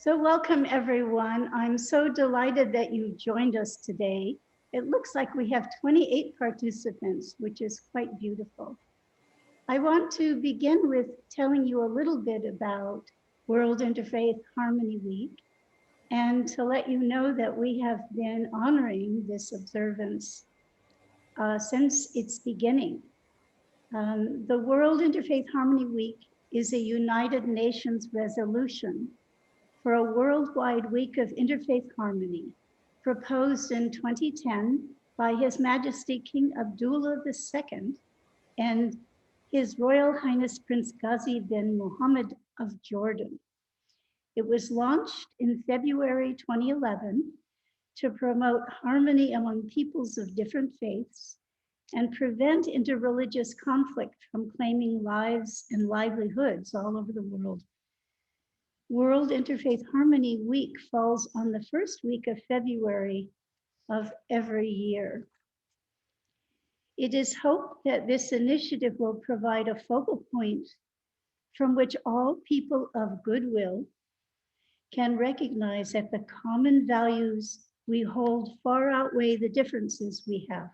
So welcome everyone. I'm so delighted that you joined us today. It looks like we have 28 participants, which is quite beautiful. I want to begin with telling you a little bit about World Interfaith Harmony Week and to let you know that we have been honoring this observance since its beginning. The World Interfaith Harmony Week is a United Nations resolution for a worldwide week of interfaith harmony, proposed in 2010 by His Majesty King Abdullah II and His Royal Highness Prince Ghazi bin Mohammed of Jordan. It was launched in February 2011 to promote harmony among peoples of different faiths and prevent interreligious conflict from claiming lives and livelihoods all over the world. World Interfaith Harmony Week falls on the first week of February of every year. It is hoped that this initiative will provide a focal point from which all people of goodwill can recognize that the common values we hold far outweigh the differences we have,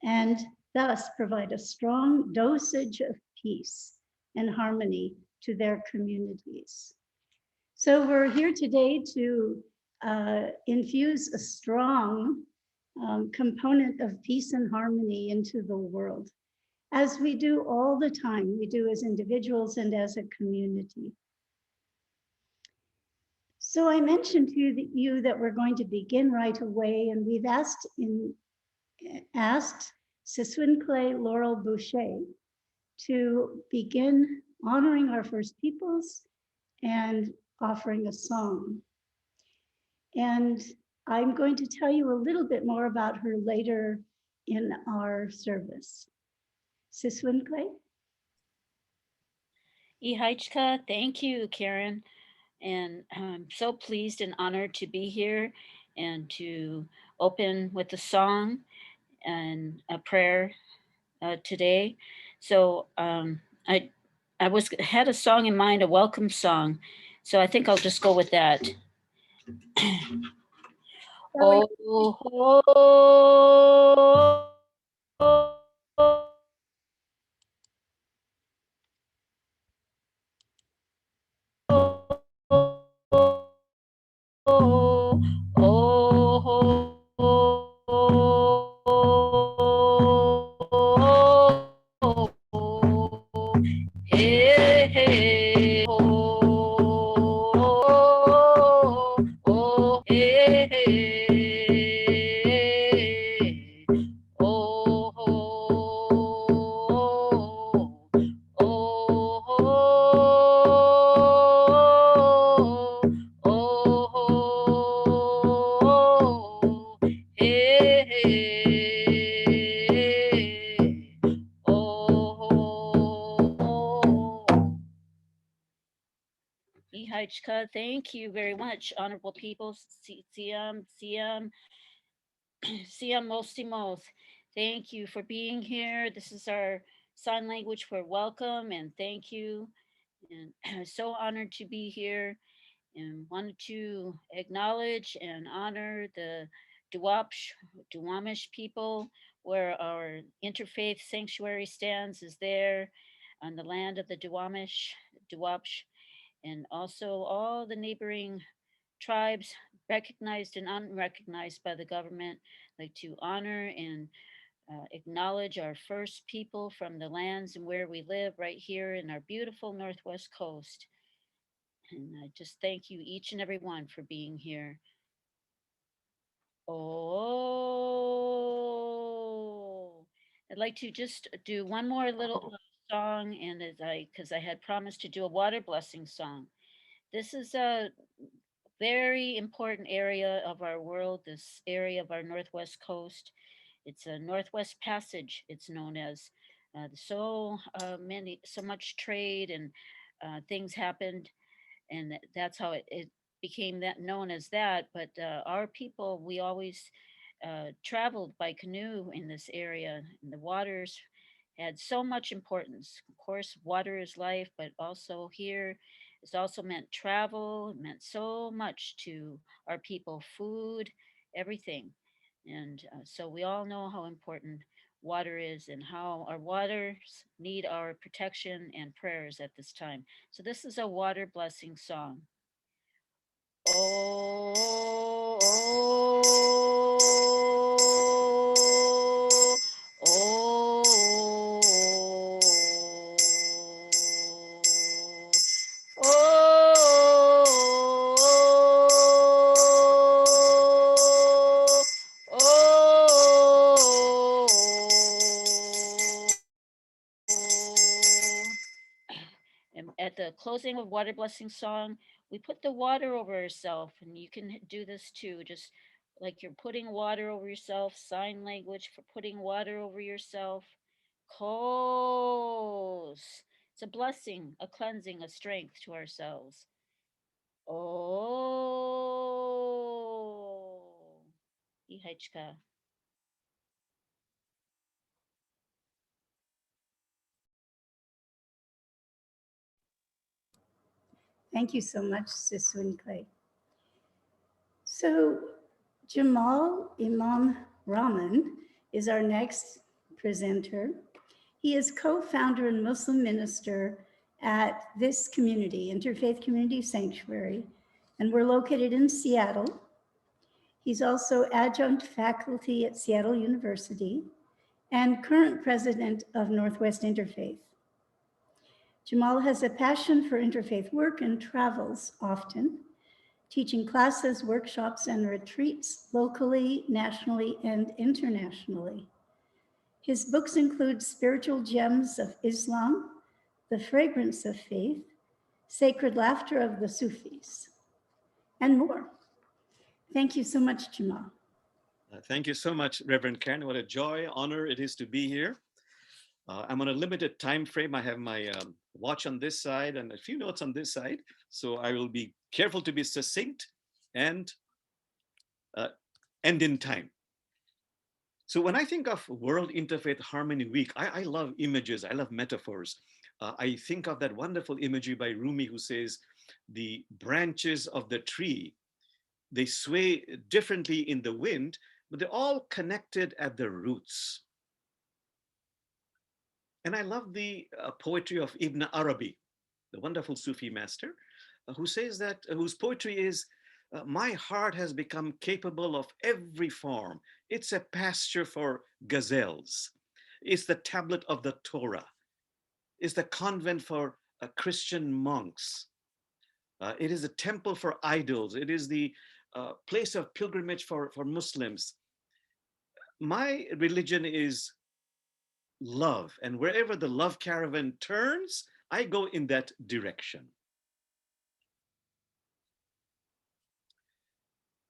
and thus provide a strong dosage of peace and harmony to their communities. So we're here today to infuse a strong component of peace and harmony into the world, as we do all the time. We do as individuals and as a community. So I mentioned to you that we're going to begin right away, and we've asked SiSwinKlae Laurel Boucher to begin honoring our First Peoples and offering a song. And I'm going to tell you a little bit more about her later in our service. SiSwinKlae? Ihaichka, thank you, Karen. And I'm so pleased and honored to be here and to open with a song and a prayer today. So I had a song in mind, a welcome song. So I think I'll just go with that. Oh, Thank you very much, honorable people. Siam, Mostimos. Thank you for being here. This is our sign language for welcome and thank you. And so honored to be here and wanted to acknowledge and honor the Duwamish people where our interfaith sanctuary stands is there on the land of the Duwapsh, and also all the neighboring tribes recognized and unrecognized by the government, like to honor and acknowledge our first people from the lands and where we live right here in our beautiful Northwest Coast. And I just thank you each and every one for being here. Oh, I'd like to just do one more little song, and because I had promised to do a water blessing song. This is a very important area of our world, this area of our Northwest Coast. It's a Northwest Passage, it's known as. So much trade and things happened, and that's how it became that known as that. But our people, we always traveled by canoe in this area, and the waters had so much importance. Of course, water is life, but also here This also meant travel, it meant so much to our people, food, everything. And so we all know how important water is and how our waters need our protection and prayers at this time. So this is a water blessing song. Oh, oh, and at the closing of water blessing song, we put the water over ourselves, and you can do this too. Just like you're putting water over yourself, sign language for putting water over yourself. Kos. It's a blessing, a cleansing, a strength to ourselves. Oh. Ihechka. Thank you so much, SiSwinKlae. So Jamal Imam Rahman is our next presenter. He is co-founder and Muslim minister at this community, Interfaith Community Sanctuary, and we're located in Seattle. He's also adjunct faculty at Seattle University and current president of Northwest Interfaith. Jamal has a passion for interfaith work and travels often, teaching classes, workshops, and retreats locally, nationally, and internationally. His books include Spiritual Gems of Islam, The Fragrance of Faith, Sacred Laughter of the Sufis, and more. Thank you so much, Jamal. Thank you so much, Reverend Karen. What a joy, honor it is to be here. I'm on a limited time frame. I have my watch on this side and a few notes on this side. So I will be careful to be succinct and end in time. So when I think of World Interfaith Harmony Week, I love images, I love metaphors. I think of that wonderful imagery by Rumi who says, the branches of the tree, they sway differently in the wind, but they're all connected at the roots. And I love the poetry of Ibn Arabi, the wonderful Sufi master, who says that, whose poetry is, my heart has become capable of every form. It's a pasture for gazelles. It's the tablet of the Torah. It's the convent for Christian monks. It is a temple for idols. It is the place of pilgrimage for Muslims. My religion is love, and wherever the love caravan turns, I go in that direction.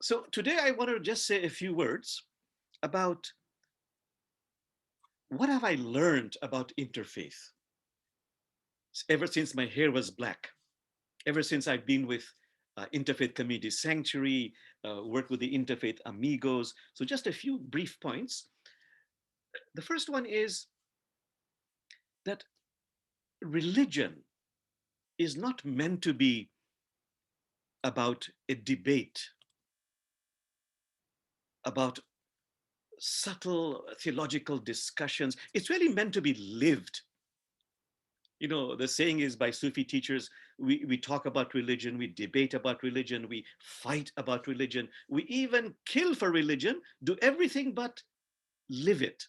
So today I want to just say a few words about what have I learned about interfaith ever since my hair was black, ever since I've been with Interfaith Community Sanctuary, worked with the Interfaith Amigos. So just a few brief points. The first one is that religion is not meant to be about a debate, about subtle theological discussions. It's really meant to be lived. You know, the saying is by Sufi teachers, we talk about religion, we debate about religion, we fight about religion, we even kill for religion, do everything but live it.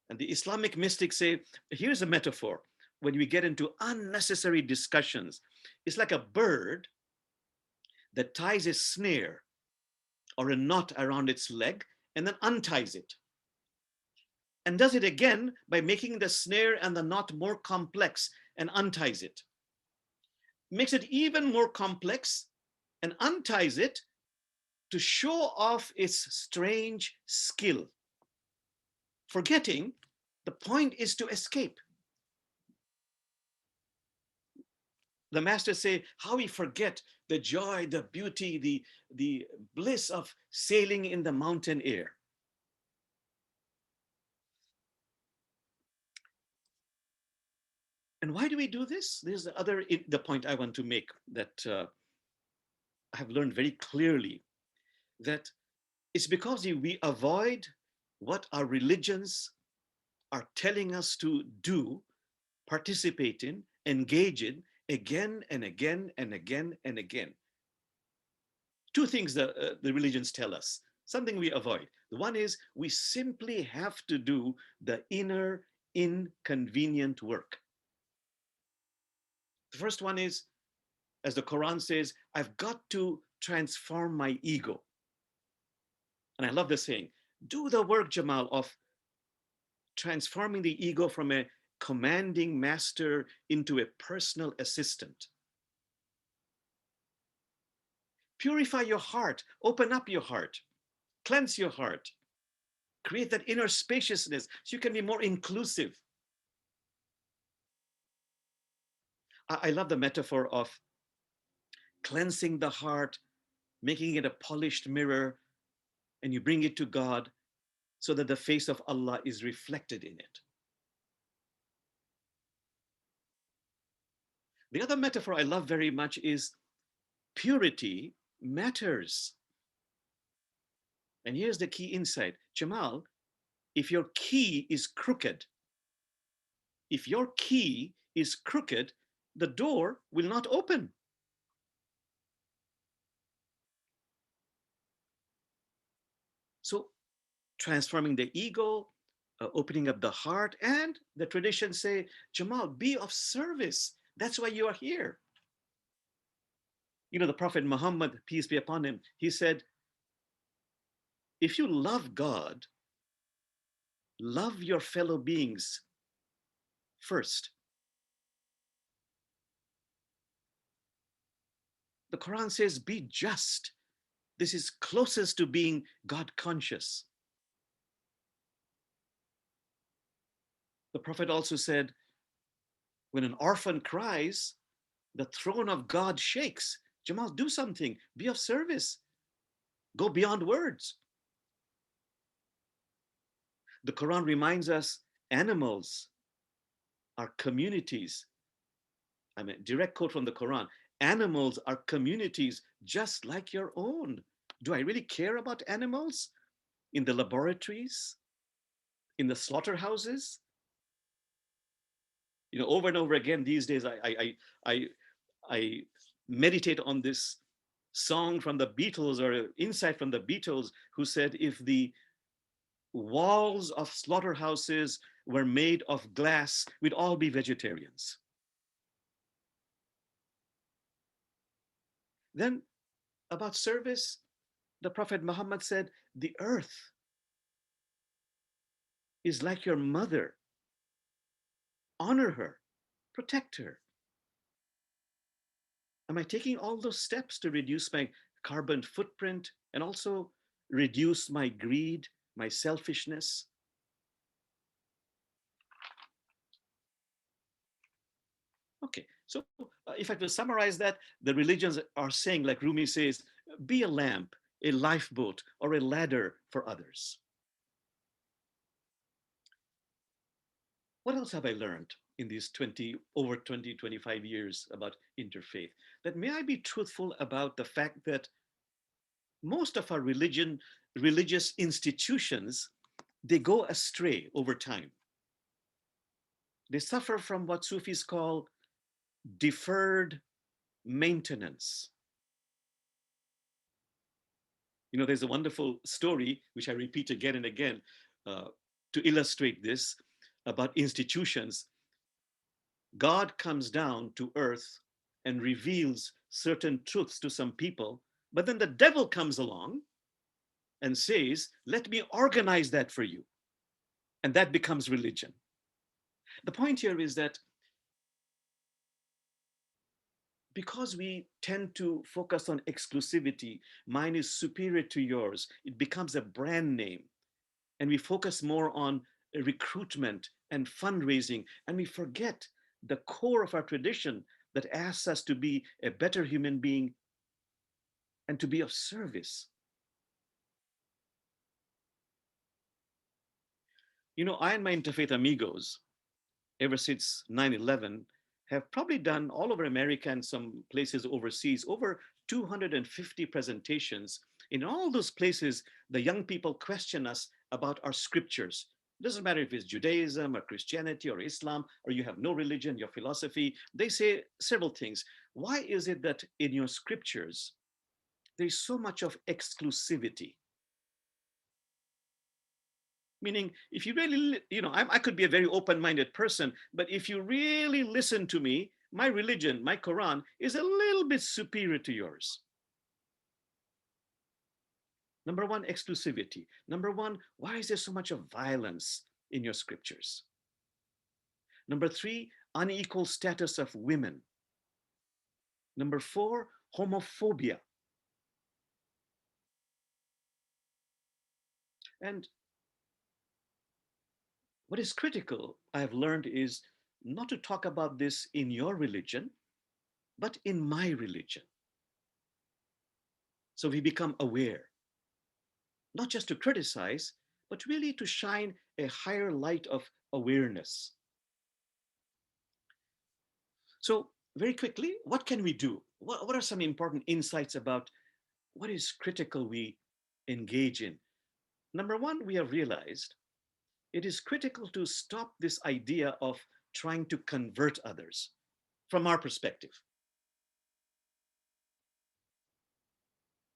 And the Islamic mystics say, here's a metaphor. When we get into unnecessary discussions, it's like a bird that ties a snare or a knot around its leg and then unties it. And does it again by making the snare and the knot more complex and unties it. Makes it even more complex and unties it to show off its strange skill, forgetting the point is to escape. The masters say how we forget the joy, the beauty, the bliss of sailing in the mountain air. And why do we do this? There's the point I want to make that I have learned very clearly, that it's because we avoid what our religions are telling us to do, participate in, engage in again and again and again and again. Two things the religions tell us, something we avoid. The one is we simply have to do the inner inconvenient work. The first one is, as the Quran says, I've got to transform my ego. And I love the saying, do the work, Jamal, of transforming the ego from a commanding master into a personal assistant. Purify your heart, open up your heart, cleanse your heart, create that inner spaciousness so you can be more inclusive. I love the metaphor of cleansing the heart, making it a polished mirror, and you bring it to God so that the face of Allah is reflected in it. The other metaphor I love very much is purity matters. And here's the key insight. Jamal, if your key is crooked, the door will not open. So transforming the ego, opening up the heart, and the traditions say, Jamal, be of service. That's why you are here. You know, the Prophet Muhammad, peace be upon him, he said, if you love God, love your fellow beings first. The Quran says, be just. This is closest to being God conscious. The Prophet also said, when an orphan cries, the throne of God shakes. Jamal, do something, be of service, go beyond words. The Quran reminds us animals are communities. I mean, direct quote from the Quran, animals are communities just like your own. Do I really care about animals in the laboratories, in the slaughterhouses? You know, over and over again these days, I meditate on this song from the Beatles, or insight from the Beatles, who said, if the walls of slaughterhouses were made of glass, we'd all be vegetarians. Then about service, the Prophet Muhammad said, the earth is like your mother. Honor her, protect her. Am I taking all those steps to reduce my carbon footprint and also reduce my greed, my selfishness? Okay, so if I could summarize that, the religions are saying, like Rumi says, be a lamp, a lifeboat, or a ladder for others. What else have I learned in these 25 years about interfaith? That may I be truthful about the fact that most of our religious institutions, they go astray over time. They suffer from what Sufis call deferred maintenance. You know, there's a wonderful story, which I repeat again and again to illustrate this, about institutions. God comes down to earth and reveals certain truths to some people, but then the devil comes along and says, let me organize that for you. And that becomes religion. The point here is that because we tend to focus on exclusivity, mine is superior to yours, it becomes a brand name. And we focus more on recruitment and fundraising, and we forget the core of our tradition that asks us to be a better human being and to be of service. You know, I and my interfaith amigos, ever since 9/11, have probably done all over America and some places overseas over 250 presentations. In all those places, the young people question us about our scriptures. It doesn't matter if it's Judaism or Christianity or Islam, or you have no religion, your philosophy. They say several things. Why is it that in your scriptures, there's so much of exclusivity? Meaning, if you really, I could be a very open-minded person, but if you really listen to me, my religion, my Quran is a little bit superior to yours. Number one, exclusivity. Number one, why is there so much of violence in your scriptures? Number three, unequal status of women. Number four, homophobia. And what is critical, I've learned, is not to talk about this in your religion, but in my religion. So we become aware, not just to criticize, but really to shine a higher light of awareness. So very quickly, what can we do? What are some important insights about what is critical we engage in? Number one, we have realized it is critical to stop this idea of trying to convert others from our perspective.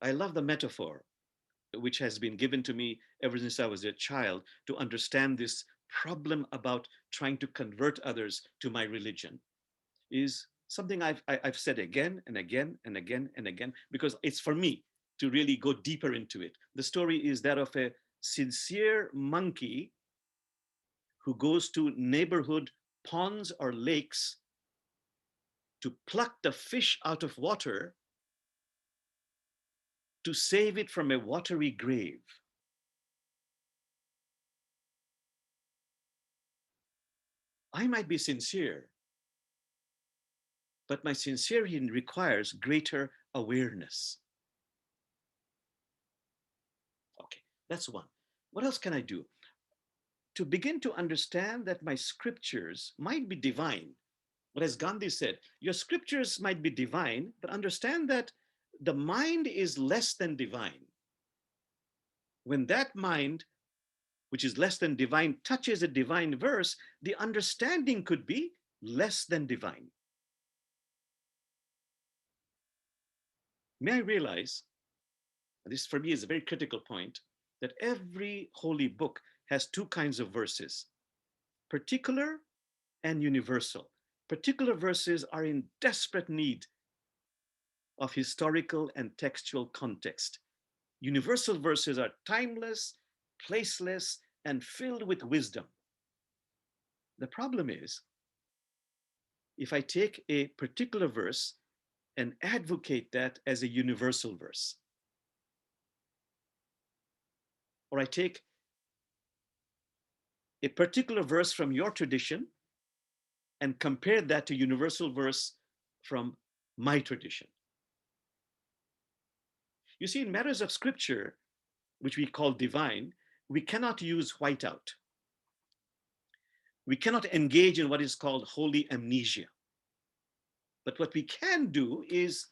I love the metaphor which has been given to me ever since I was a child to understand this problem about trying to convert others to my religion is something I've said again and again and again and again, because it's for me to really go deeper into it. The story is that of a sincere monkey who goes to neighborhood ponds or lakes to pluck the fish out of water to save it from a watery grave. I might be sincere, but my sincerity requires greater awareness. Okay, that's one. What else can I do? To begin to understand that my scriptures might be divine. But as Gandhi said, your scriptures might be divine, but understand that the mind is less than divine. When that mind, which is less than divine, touches a divine verse, the understanding could be less than divine. May I realize, and this for me is a very critical point, that every holy book has two kinds of verses, particular and universal. Particular verses are in desperate need of historical and textual context. Universal verses are timeless, placeless, and filled with wisdom. The problem is, if I take a particular verse and advocate that as a universal verse, or I take a particular verse from your tradition and compare that to universal verse from my tradition. You see, in matters of scripture, which we call divine, we cannot use whiteout. We cannot engage in what is called holy amnesia. But what we can do is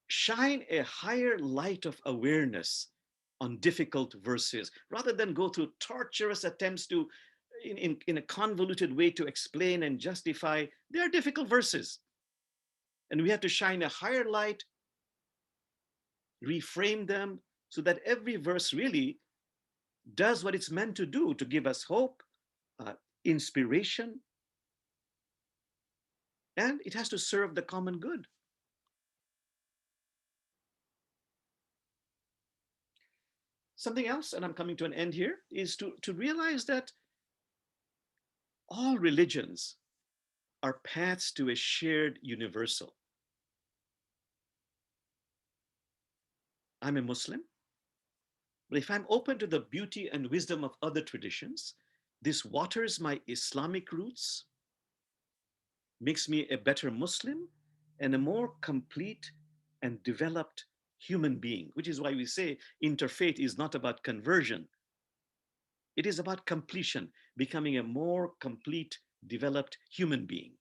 shine a higher light of awareness on difficult verses, rather than go through torturous attempts to, in a convoluted way, to explain and justify. They are difficult verses. And we have to shine a higher light, reframe them, so that every verse really does what it's meant to do, to give us hope, inspiration, and it has to serve the common good. Something else, and I'm coming to an end here, is to realize that all religions are paths to a shared universal. I'm a Muslim, but if I'm open to the beauty and wisdom of other traditions, this waters my Islamic roots, makes me a better Muslim and a more complete and developed human being, which is why we say interfaith is not about conversion. It is about completion, becoming a more complete, developed human being.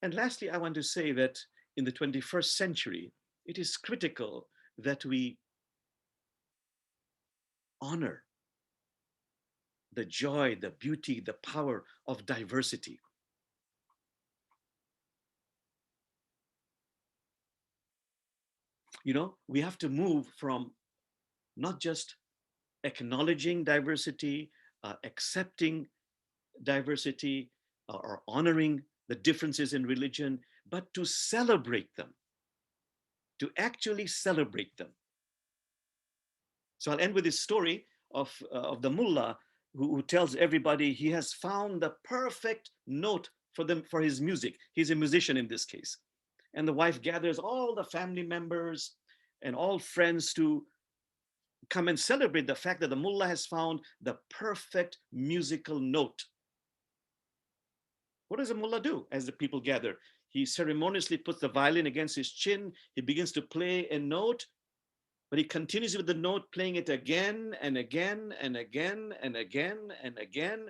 And lastly, I want to say that in the 21st century, it is critical that we honor the joy, the beauty, the power of diversity. You know, we have to move from not just acknowledging diversity, accepting diversity, or honoring the differences in religion, but to celebrate them, to actually celebrate them. So I'll end with this story of the mullah who tells everybody he has found the perfect note for them for his music. He's a musician in this case. And the wife gathers all the family members and all friends to come and celebrate the fact that the mullah has found the perfect musical note. What does the mullah do as the people gather? He ceremoniously puts the violin against his chin. He begins to play a note, but he continues with the note, playing it again and again and again and again and again.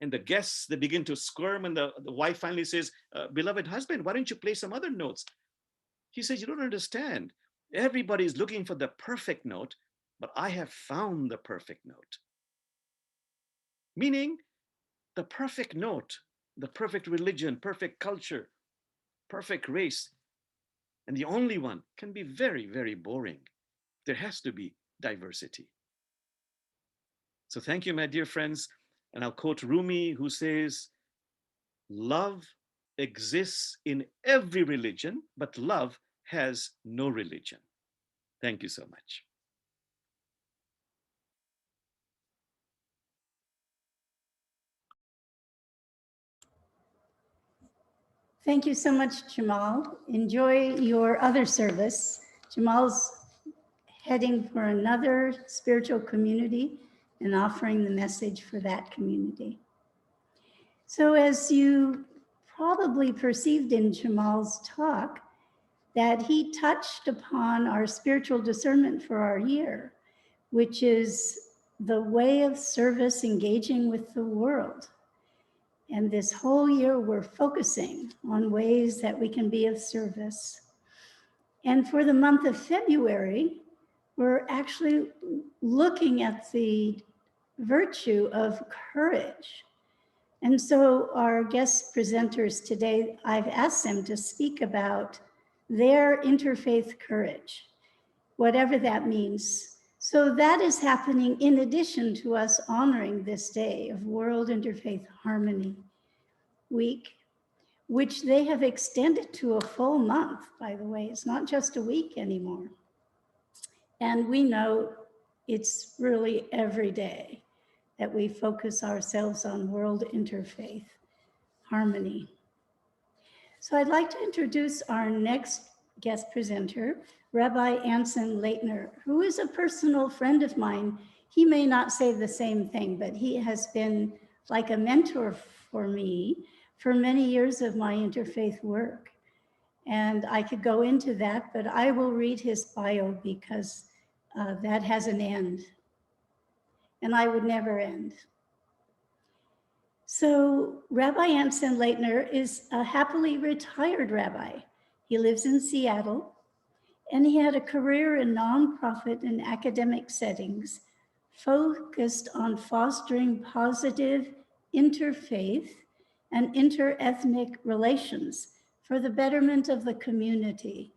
And the guests, they begin to squirm, and the wife finally says, beloved husband, why don't you play some other notes? He says, you don't understand. Everybody is looking for the perfect note, but I have found the perfect note. Meaning the perfect note, the perfect religion, perfect culture, perfect race, and the only one can be very, very boring. There has to be diversity. So thank you, my dear friends. And I'll quote Rumi, who says, love exists in every religion, but love has no religion. Thank you so much. Thank you so much, Jamal. Enjoy your other service. Jamal's heading for another spiritual community and offering the message for that community. So as you probably perceived in Jamal's talk, that he touched upon our spiritual discernment for our year, which is the way of service engaging with the world. And this whole year, we're focusing on ways that we can be of service. And for the month of February, we're actually looking at the virtue of courage. And so our guest presenters today, I've asked them to speak about their interfaith courage, whatever that means. So that is happening in addition to us honoring this day of World Interfaith Harmony Week, which they have extended to a full month, by the way. It's not just a week anymore. And we know it's really every day that we focus ourselves on World Interfaith Harmony. So I'd like to introduce our next guest presenter, Rabbi Anson Laytner, who is a personal friend of mine. He may not say the same thing, but he has been like a mentor for me for many years of my interfaith work. And I could go into that, but I will read his bio because that has an end. And I would never end. So Rabbi Anson Laytner is a happily retired rabbi. He lives in Seattle, and he had a career in nonprofit and academic settings focused on fostering positive interfaith and interethnic relations for the betterment of the community.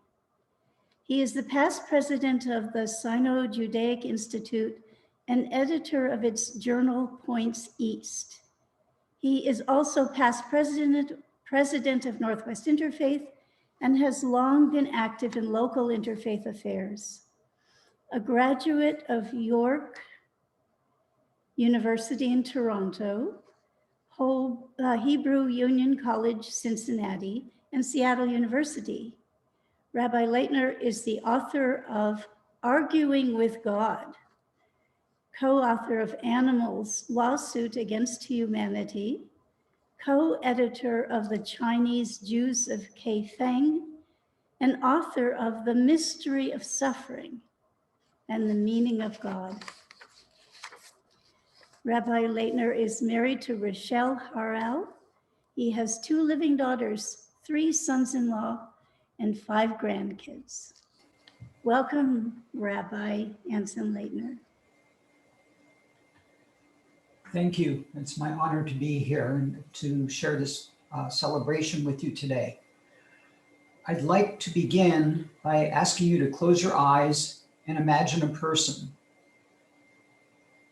He is the past president of the Sino-Judaic Institute and editor of its journal Points East. He is also past president of Northwest Interfaith and has long been active in local interfaith affairs. A graduate of York University in Toronto, Hebrew Union College, Cincinnati, and Seattle University. Rabbi Laytner is the author of Arguing with God, co-author of Animals, Lawsuit Against Humanity, co-editor of The Chinese Jews of Kaifeng, and author of The Mystery of Suffering and the Meaning of God. Rabbi Laytner is married to Rochelle Harrell. He has 2 living daughters, 3 sons-in-law, and 5 grandkids. Welcome, Rabbi Anson Laytner. Thank you. It's my honor to be here and to share this celebration with you today. I'd like to begin by asking you to close your eyes and imagine a person.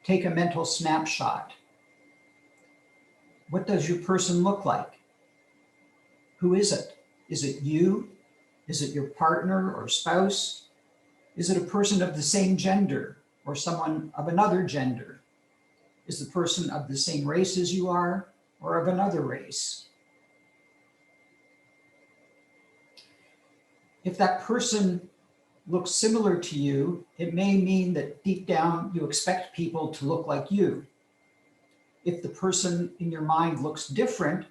Take a mental snapshot. What does your person look like? Who is it? Is it you? Is it your partner or spouse? Is it a person of the same gender or someone of another gender? Is the person of the same race as you are or of another race? If that person looks similar to you, it may mean that deep down you expect people to look like you. If the person in your mind looks different,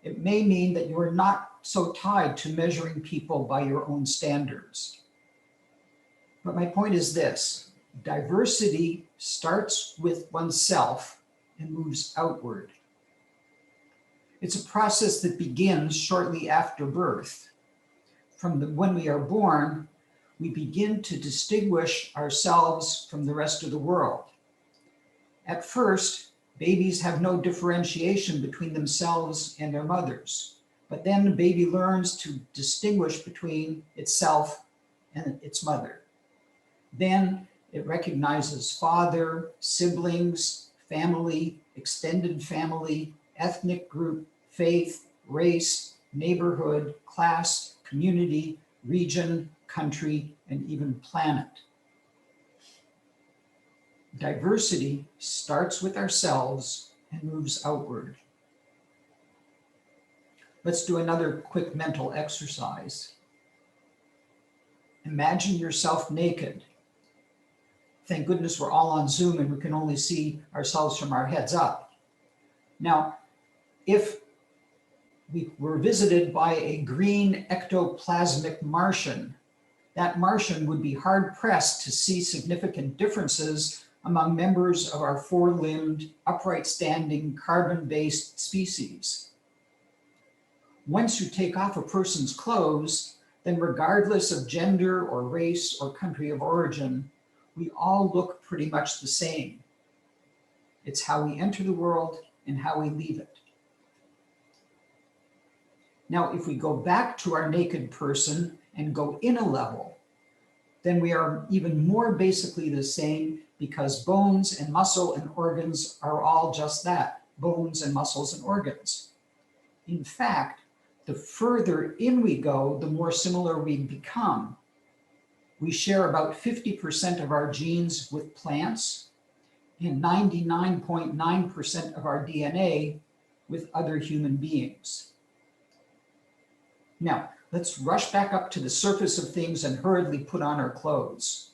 it may mean that you are not so tied to measuring people by your own standards. But my point is this: diversity starts with oneself and moves outward. It's a process that begins shortly after birth. When we are born, we begin to distinguish ourselves from the rest of the world. At first, babies have no differentiation between themselves and their mothers, but then the baby learns to distinguish between itself and its mother. Then it recognizes father, siblings, family, extended family, ethnic group, faith, race, neighborhood, class, community, region, country, and even planet. Diversity starts with ourselves and moves outward. Let's do another quick mental exercise. Imagine yourself naked. Thank goodness we're all on Zoom and we can only see ourselves from our heads up. Now, if we were visited by a green ectoplasmic Martian, that Martian would be hard-pressed to see significant differences among members of our 4-limbed, upright-standing, carbon-based species. Once you take off a person's clothes, then regardless of gender or race or country of origin, we all look pretty much the same. It's how we enter the world and how we leave it. Now, if we go back to our naked person and go in a level, then we are even more basically the same, because bones and muscle and organs are all just that, bones and muscles and organs. In fact, the further in we go, the more similar we become. We share about 50% of our genes with plants and 99.9% of our DNA with other human beings. Now, let's rush back up to the surface of things and hurriedly put on our clothes.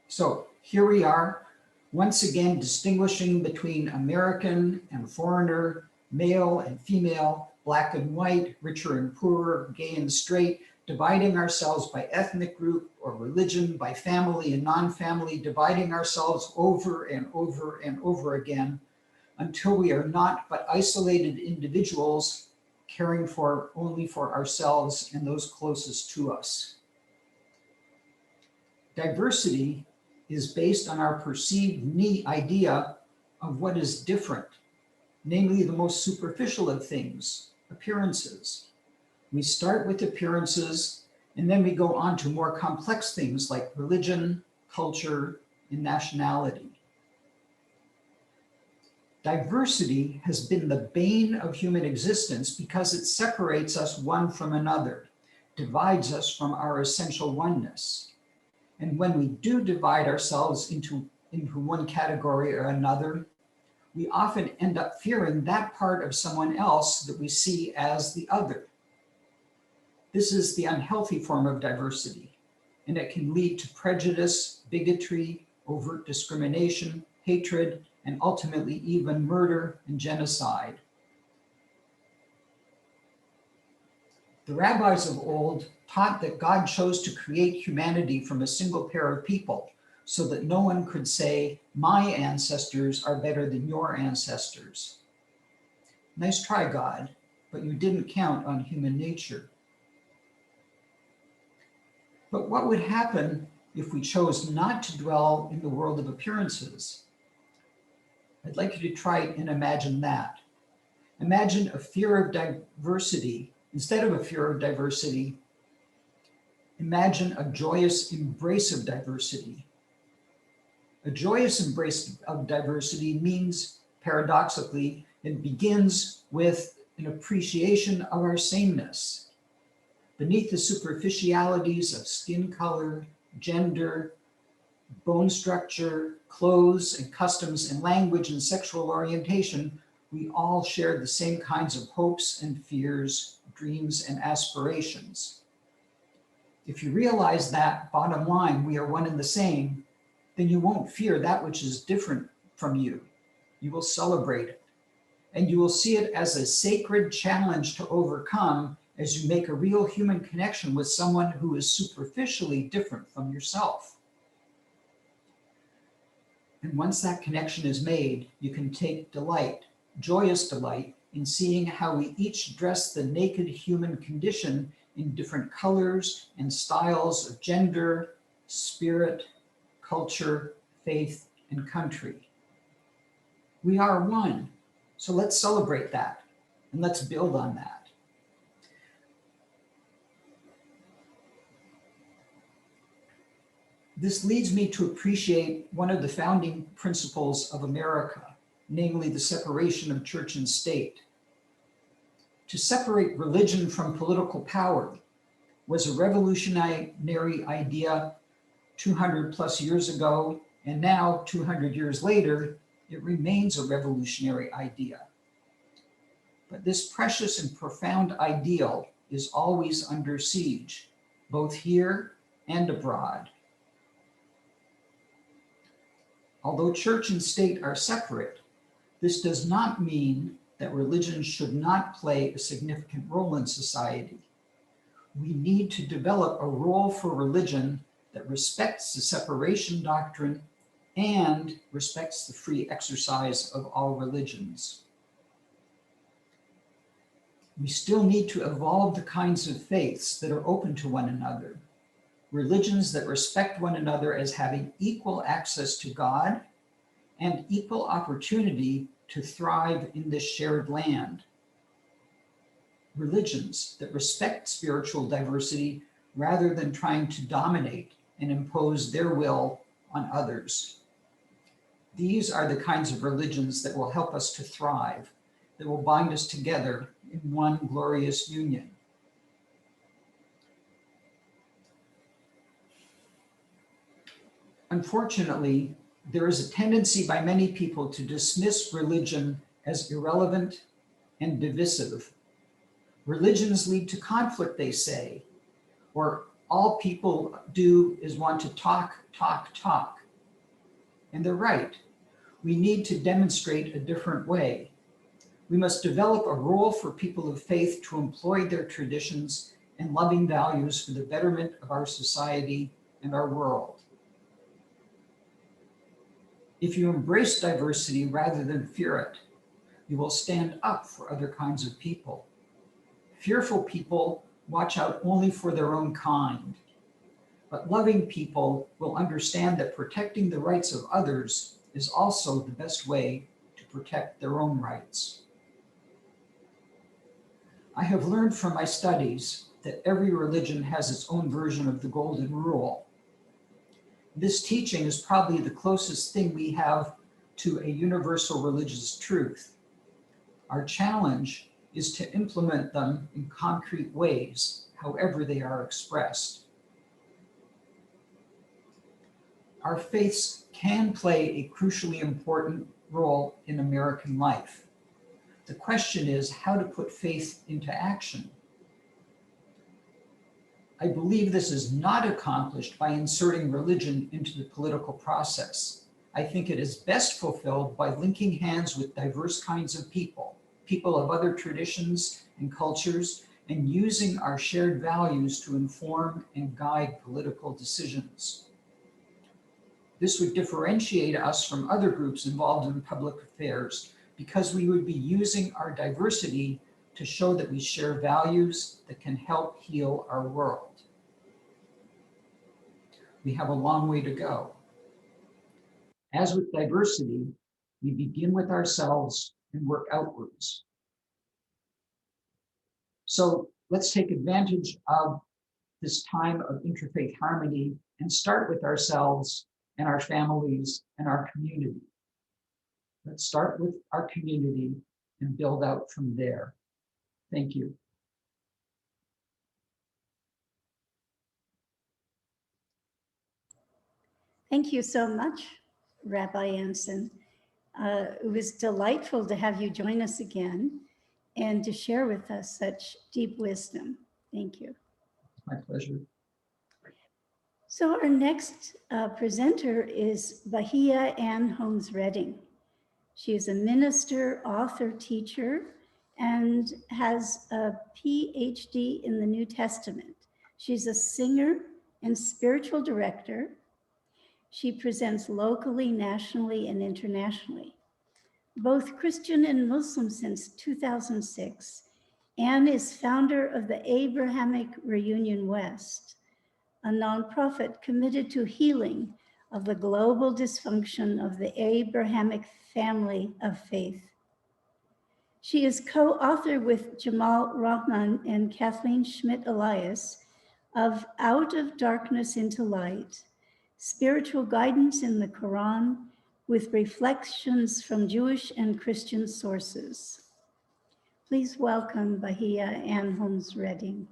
So here we are, once again distinguishing between American and foreigner, male and female, black and white, richer and poorer, gay and straight, dividing ourselves by ethnic group or religion, by family and non-family, dividing ourselves over and over and over again, until we are not but isolated individuals caring only for ourselves and those closest to us. Diversity is based on our perceived idea of what is different, namely the most superficial of things, appearances. We start with appearances, and then we go on to more complex things like religion, culture, and nationality. Diversity has been the bane of human existence because it separates us one from another, divides us from our essential oneness. And when we do divide ourselves into one category or another, we often end up fearing that part of someone else that we see as the other. This is the unhealthy form of diversity, and it can lead to prejudice, bigotry, overt discrimination, hatred, and ultimately even murder and genocide. The rabbis of old taught that God chose to create humanity from a single pair of people so that no one could say, my ancestors are better than your ancestors. Nice try, God, but you didn't count on human nature. But what would happen if we chose not to dwell in the world of appearances? I'd like you to try and imagine that. Imagine a fear of diversity. Instead of a fear of diversity, imagine a joyous embrace of diversity. A joyous embrace of diversity means, paradoxically, it begins with an appreciation of our sameness. Beneath the superficialities of skin color, gender, bone structure, clothes and customs and language and sexual orientation, we all share the same kinds of hopes and fears, dreams and aspirations. If you realize that, bottom line, we are one and the same, then you won't fear that which is different from you. You will celebrate it. And you will see it as a sacred challenge to overcome as you make a real human connection with someone who is superficially different from yourself. And once that connection is made, you can take delight, joyous delight, in seeing how we each dress the naked human condition in different colors and styles of gender, spirit, culture, faith, and country. We are one, so let's celebrate that, and let's build on that. This leads me to appreciate one of the founding principles of America, namely the separation of church and state. To separate religion from political power was a revolutionary idea 200 plus years ago, and now 200 years later, it remains a revolutionary idea. But this precious and profound ideal is always under siege, both here and abroad. Although church and state are separate, this does not mean that religion should not play a significant role in society. We need to develop a role for religion that respects the separation doctrine and respects the free exercise of all religions. We still need to evolve the kinds of faiths that are open to one another, religions that respect one another as having equal access to God and equal opportunity to thrive in this shared land. Religions that respect spiritual diversity rather than trying to dominate and impose their will on others. These are the kinds of religions that will help us to thrive, that will bind us together in one glorious union. Unfortunately, there is a tendency by many people to dismiss religion as irrelevant and divisive. Religions lead to conflict, they say, or all people do is want to talk, talk, talk. And they're right. We need to demonstrate a different way. We must develop a role for people of faith to employ their traditions and loving values for the betterment of our society and our world. If you embrace diversity rather than fear it, you will stand up for other kinds of people. Fearful people watch out only for their own kind, but loving people will understand that protecting the rights of others is also the best way to protect their own rights. I have learned from my studies that every religion has its own version of the Golden Rule. This teaching is probably the closest thing we have to a universal religious truth. Our challenge is to implement them in concrete ways, however they are expressed. Our faiths can play a crucially important role in American life. The question is how to put faith into action. I believe this is not accomplished by inserting religion into the political process. I think it is best fulfilled by linking hands with diverse kinds of people, people of other traditions and cultures, and using our shared values to inform and guide political decisions. This would differentiate us from other groups involved in public affairs because we would be using our diversity to show that we share values that can help heal our world. We have a long way to go. As with diversity, we begin with ourselves and work outwards. So let's take advantage of this time of interfaith harmony and start with ourselves and our families and our community. Let's start with our community and build out from there. Thank you. Thank you so much, Rabbi Anson. It was delightful to have you join us again and to share with us such deep wisdom. Thank you. My pleasure. So our next presenter is Bahiyya Ann Holmes Redding. She is a minister, author, teacher, and has a PhD in the New Testament. She's a singer and spiritual director. She presents locally, nationally, and internationally, both Christian and Muslim since 2006. Ann is founder of the Abrahamic Reunion West, a nonprofit committed to healing of the global dysfunction of the Abrahamic family of faith. She is co-author with Jamal Rahman and Kathleen Schmidt-Elias of Out of Darkness into Light, Spiritual Guidance in the Quran with Reflections from Jewish and Christian Sources. Please welcome Bahiyya Ann Holmes Redding.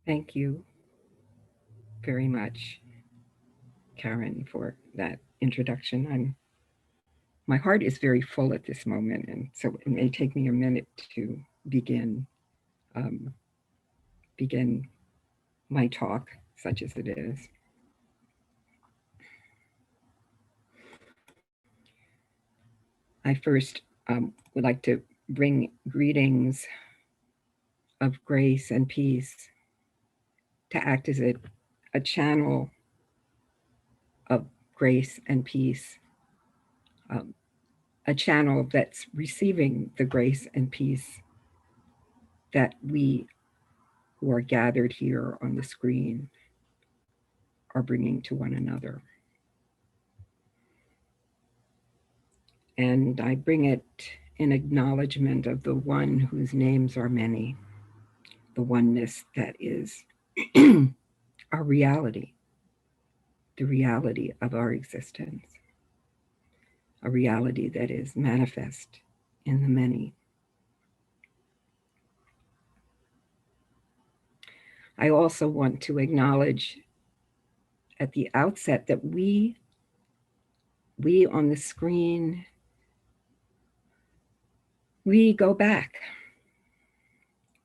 Thank you very much, Karen, for that introduction. My heart is very full at this moment, and so it may take me a minute to begin my talk, such as it is. I first would like to bring greetings of grace and peace to act as a channel of grace and peace, a channel that's receiving the grace and peace that we who are gathered here on the screen are bringing to one another. And I bring it in acknowledgement of the one whose names are many, the oneness that is our reality, the reality of our existence, a reality that is manifest in the many. I also want to acknowledge at the outset that we on the screen, we go back.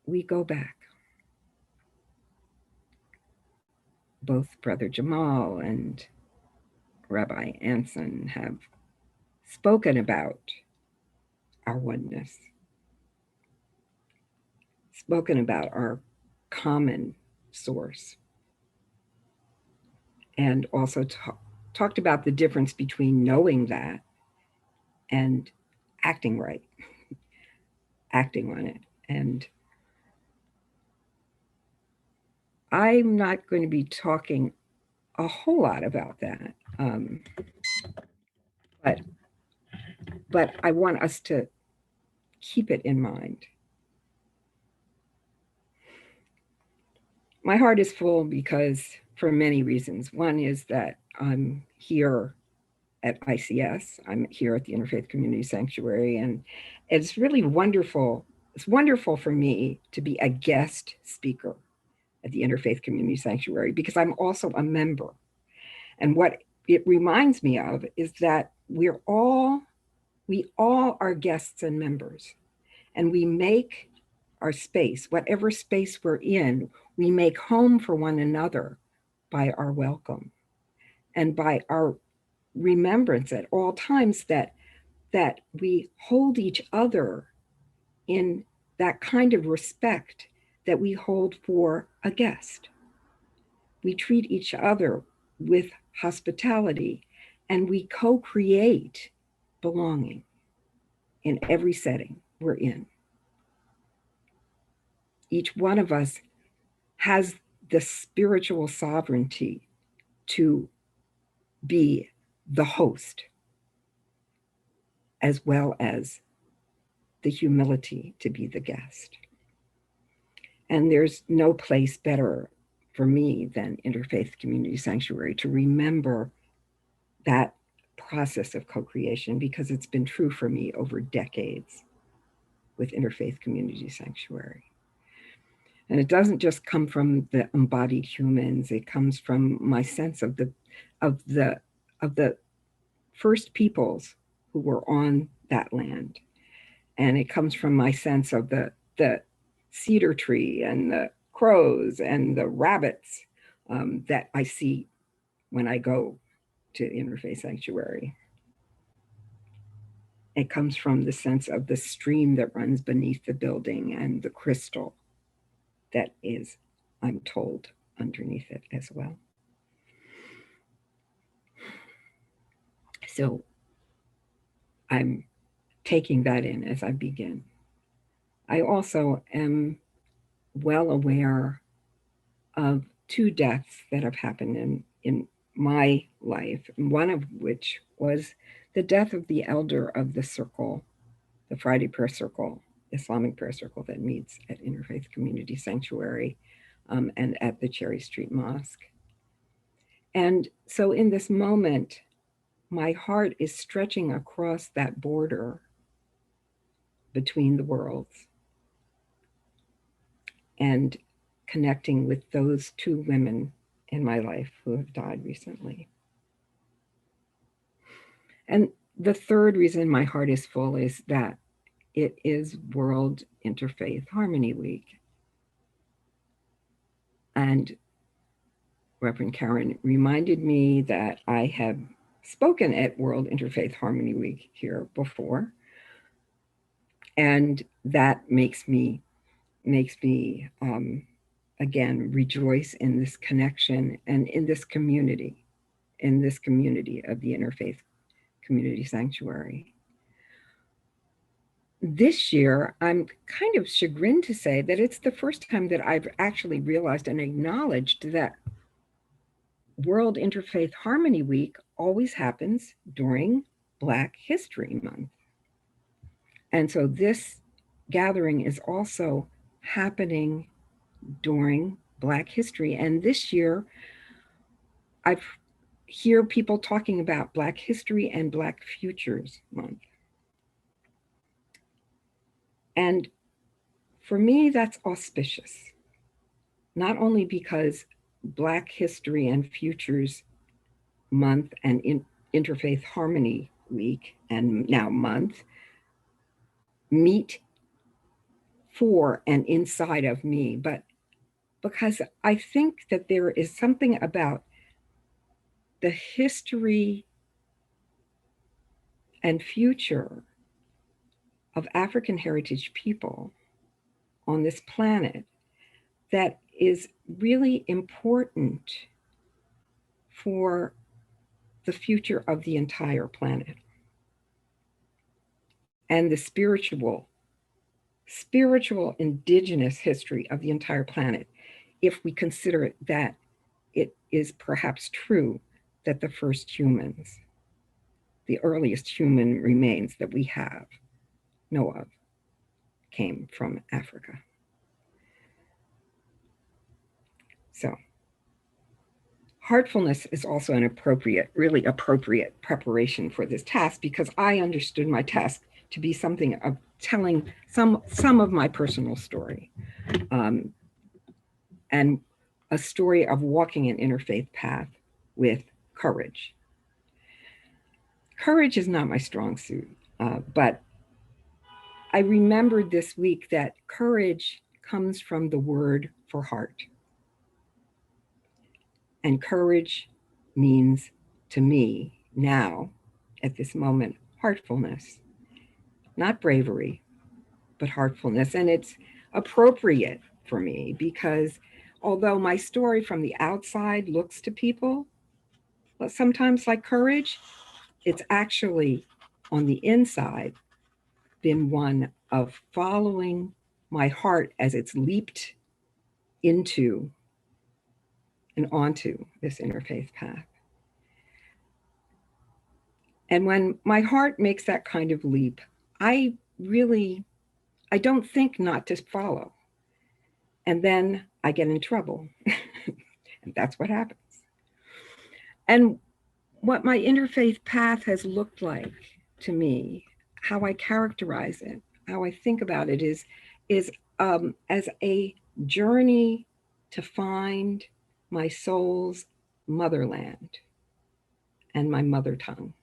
We go back. Both Brother Jamal and Rabbi Anson have spoken about our oneness, spoken about our common source, and also talked about the difference between knowing that and acting right, acting on it. And I'm not going to be talking a whole lot about that, but I want us to keep it in mind. My heart is full because for many reasons. One is that I'm here at ICS. I'm here at the Interfaith Community Sanctuary, and it's really wonderful. It's wonderful for me to be a guest speaker at the Interfaith Community Sanctuary because I'm also a member. And what it reminds me of is that we all are guests and members, and we make our space, whatever space we're in, we make home for one another by our welcome. and by our remembrance at all times that we hold each other in that kind of respect that we hold for a guest. We treat each other with hospitality, and we co-create belonging in every setting we're in. Each one of us has the spiritual sovereignty to be the host, as well as the humility to be the guest. And there's no place better for me than Interfaith Community Sanctuary to remember that process of co-creation, because it's been true for me over decades with Interfaith Community Sanctuary. And it doesn't just come from the embodied humans, it comes from my sense of the first peoples who were on that land. And it comes from my sense of the cedar tree and the crows and the rabbits that I see when I go to Interfaith Sanctuary. It comes from the sense of the stream that runs beneath the building and the crystal that is, I'm told, underneath it as well. So I'm taking that in as I begin. I also am well aware of two deaths that have happened in my life, one of which was the death of the elder of the circle, the Friday Prayer Circle, Islamic prayer circle that meets at Interfaith Community Sanctuary and at the Cherry Street Mosque. And so in this moment, my heart is stretching across that border between the worlds and connecting with those two women in my life who have died recently. And the third reason my heart is full is that it is World Interfaith Harmony Week. And Reverend Karen reminded me that I have spoken at World Interfaith Harmony Week here before. And that makes me again, rejoice in this connection and in this community of the Interfaith Community Sanctuary. This year, I'm kind of chagrined to say that it's the first time that I've actually realized and acknowledged that World Interfaith Harmony Week always happens during Black History Month. And so this gathering is also happening during Black history. And this year, I hear people talking about Black History and Black Futures Month. And for me, that's auspicious, not only because Black History and Futures Month and Interfaith Harmony Week and now month meet for and inside of me, but because I think that there is something about the history and future of African heritage people on this planet that is really important for the future of the entire planet and the spiritual indigenous history of the entire planet, if we consider that it is perhaps true that the first humans, the earliest human remains that we know of, came from Africa. So heartfulness is also an really appropriate preparation for this task, because I understood my task to be something of telling some of my personal story, and a story of walking an interfaith path with courage. Courage is not my strong suit, but I remembered this week that courage comes from the word for heart. And courage means to me now, at this moment, heartfulness, not bravery, but heartfulness. And it's appropriate for me because although my story from the outside looks to people sometimes like courage, it's actually on the inside been one of following my heart as it's leaped into and onto this interfaith path. And when my heart makes that kind of leap, I don't think not to follow. And then I get in trouble. And that's what happens. And what my interfaith path has looked like to me, how I characterize it, how I think about it is as a journey to find my soul's motherland and my mother tongue.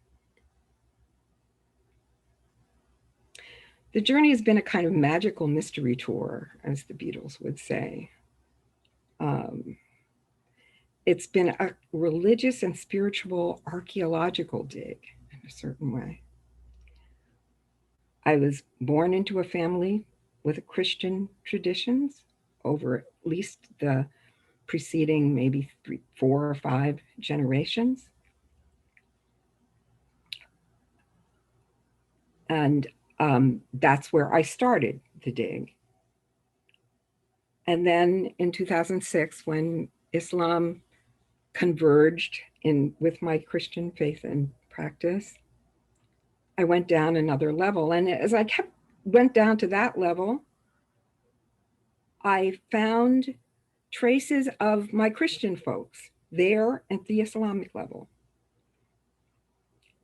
The journey has been a kind of magical mystery tour, as the Beatles would say. It's been a religious and spiritual archaeological dig in a certain way. I was born into a family with Christian traditions over at least the preceding maybe 3, 4, or 5 generations. And that's where I started the dig. And then in 2006, when Islam converged with my Christian faith and practice, I went down another level. And as I went down to that level, I found traces of my Christian folks there at the Islamic level.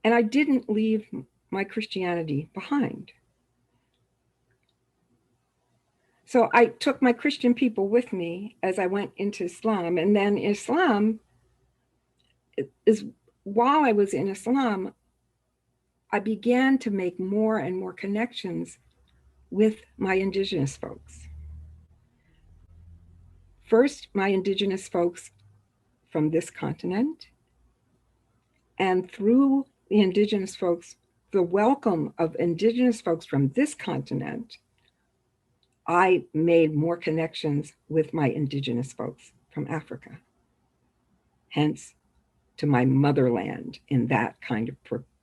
And I didn't leave my Christianity behind. So I took my Christian people with me as I went into Islam. And then Islam is, while I was in Islam, I began to make more and more connections with my indigenous folks. First, my indigenous folks from this continent, and through the indigenous folks, the welcome of indigenous folks from this continent, I made more connections with my indigenous folks from Africa, hence to my motherland in that kind of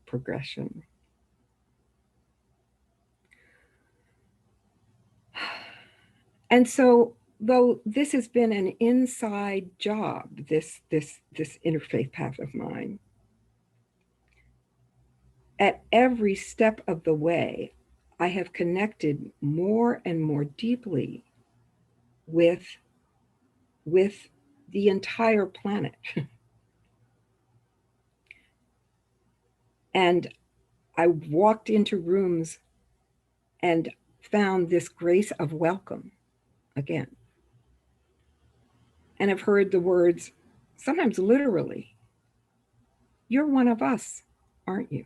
progression. And so, though this has been an inside job, this interfaith path of mine, at every step of the way, I have connected more and more deeply with the entire planet. And I walked into rooms and found this grace of welcome again. And I've heard the words, sometimes literally, "You're one of us, aren't you?"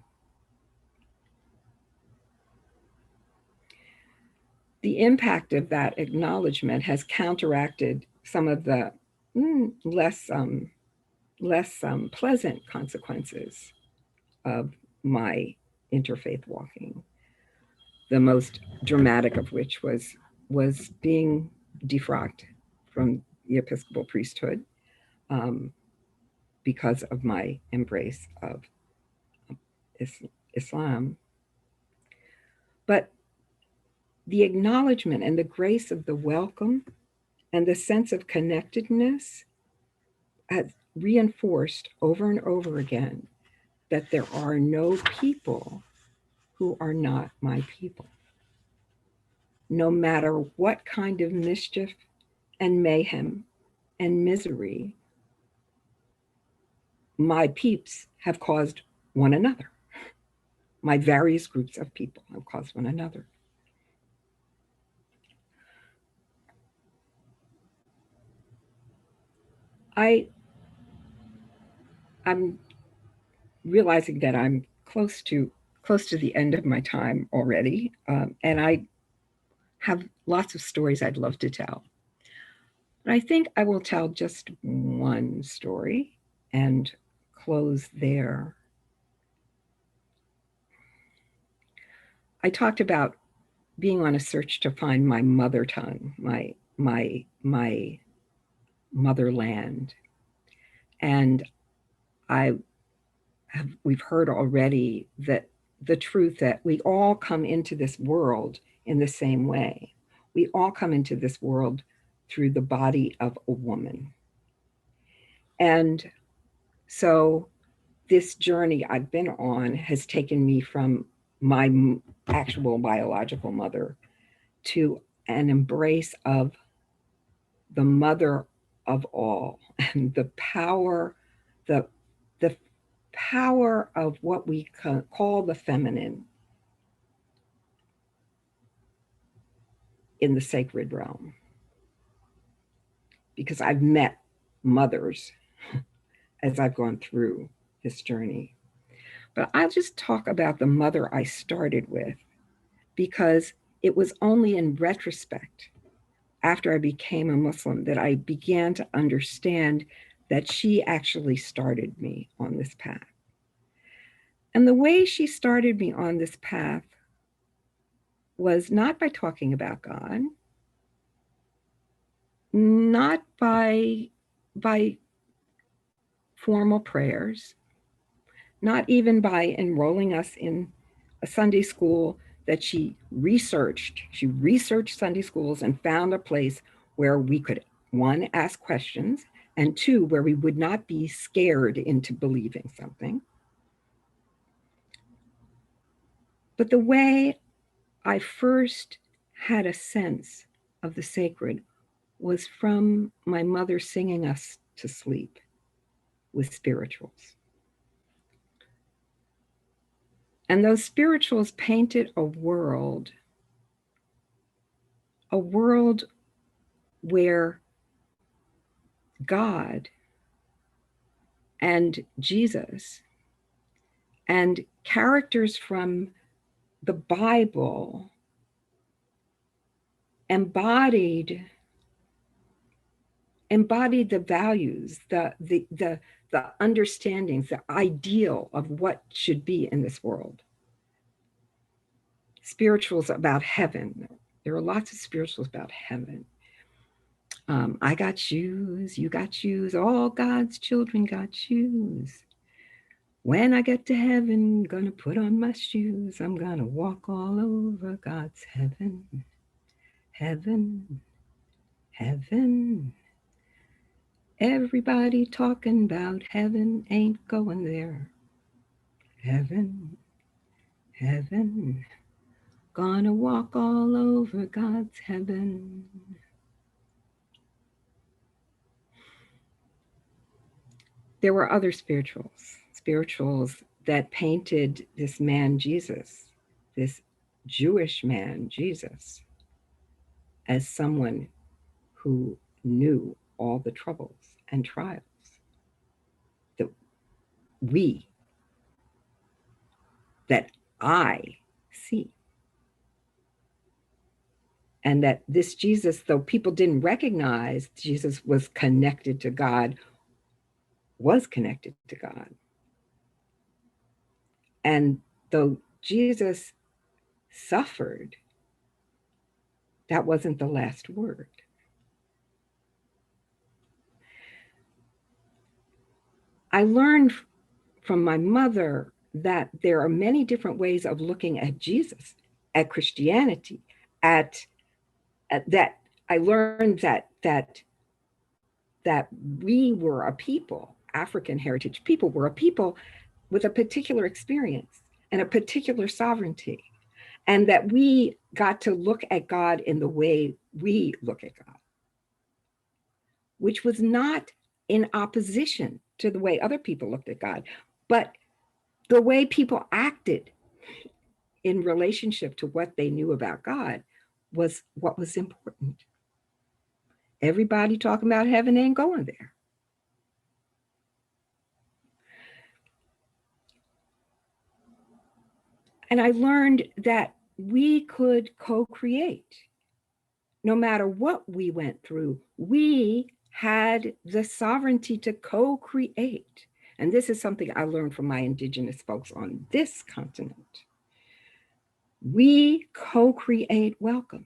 The impact of that acknowledgement has counteracted some of the less pleasant consequences of my interfaith walking. The most dramatic of which was being defrocked from the Episcopal priesthood because of my embrace of Islam. But the acknowledgement and the grace of the welcome and the sense of connectedness has reinforced over and over again that there are no people who are not my people. No matter what kind of mischief and mayhem and misery my peeps have caused one another. My various groups of people have caused one another. I'm realizing that I'm close to the end of my time already, and I have lots of stories I'd love to tell. But I think I will tell just one story and close there. I talked about being on a search to find my mother tongue, my motherland. And we've heard already that the truth that we all come into this world in the same way. We all come into this world through the body of a woman. And so this journey I've been on has taken me from my actual biological mother to an embrace of the mother of all, and the power of what we call the feminine in the sacred realm. Because I've met mothers as I've gone through this journey. But I'll just talk about the mother I started with, because it was only in retrospect, after I became a Muslim, that I began to understand that she actually started me on this path. And the way she started me on this path was not by talking about God, not by formal prayers, not even by enrolling us in a Sunday school that she researched. She researched Sunday schools and found a place where we could, one, ask questions, and two, where we would not be scared into believing something. But the way I first had a sense of the sacred was from my mother singing us to sleep with spirituals. And those spirituals painted a world where God and Jesus and characters from the Bible embodied the values, the understandings, the ideal of what should be in this world. Spirituals about heaven. There are lots of spirituals about heaven. I got shoes, you got shoes, all God's children got shoes. When I get to heaven, gonna put on my shoes. I'm gonna walk all over God's heaven. Heaven, heaven. Everybody talking about heaven ain't going there. Heaven, heaven. Gonna walk all over God's heaven. There were other spirituals that painted this man, Jesus, this Jewish man, Jesus, as someone who knew all the troubles and trials that I see. And that this Jesus, though people didn't recognize Jesus was connected to God, was connected to God. And though Jesus suffered, that wasn't the last word. I learned from my mother that there are many different ways of looking at Jesus, at Christianity, at that. I learned that we were a people, African heritage people were a people with a particular experience and a particular sovereignty, and that we got to look at God in the way we look at God, which was not in opposition to the way other people looked at God, but the way people acted in relationship to what they knew about God was what was important. Everybody talking about heaven ain't going there. And I learned that we could co-create. No matter what we went through, we had the sovereignty to co-create. and this is something I learned from my indigenous folks on this continent, we co-create welcome.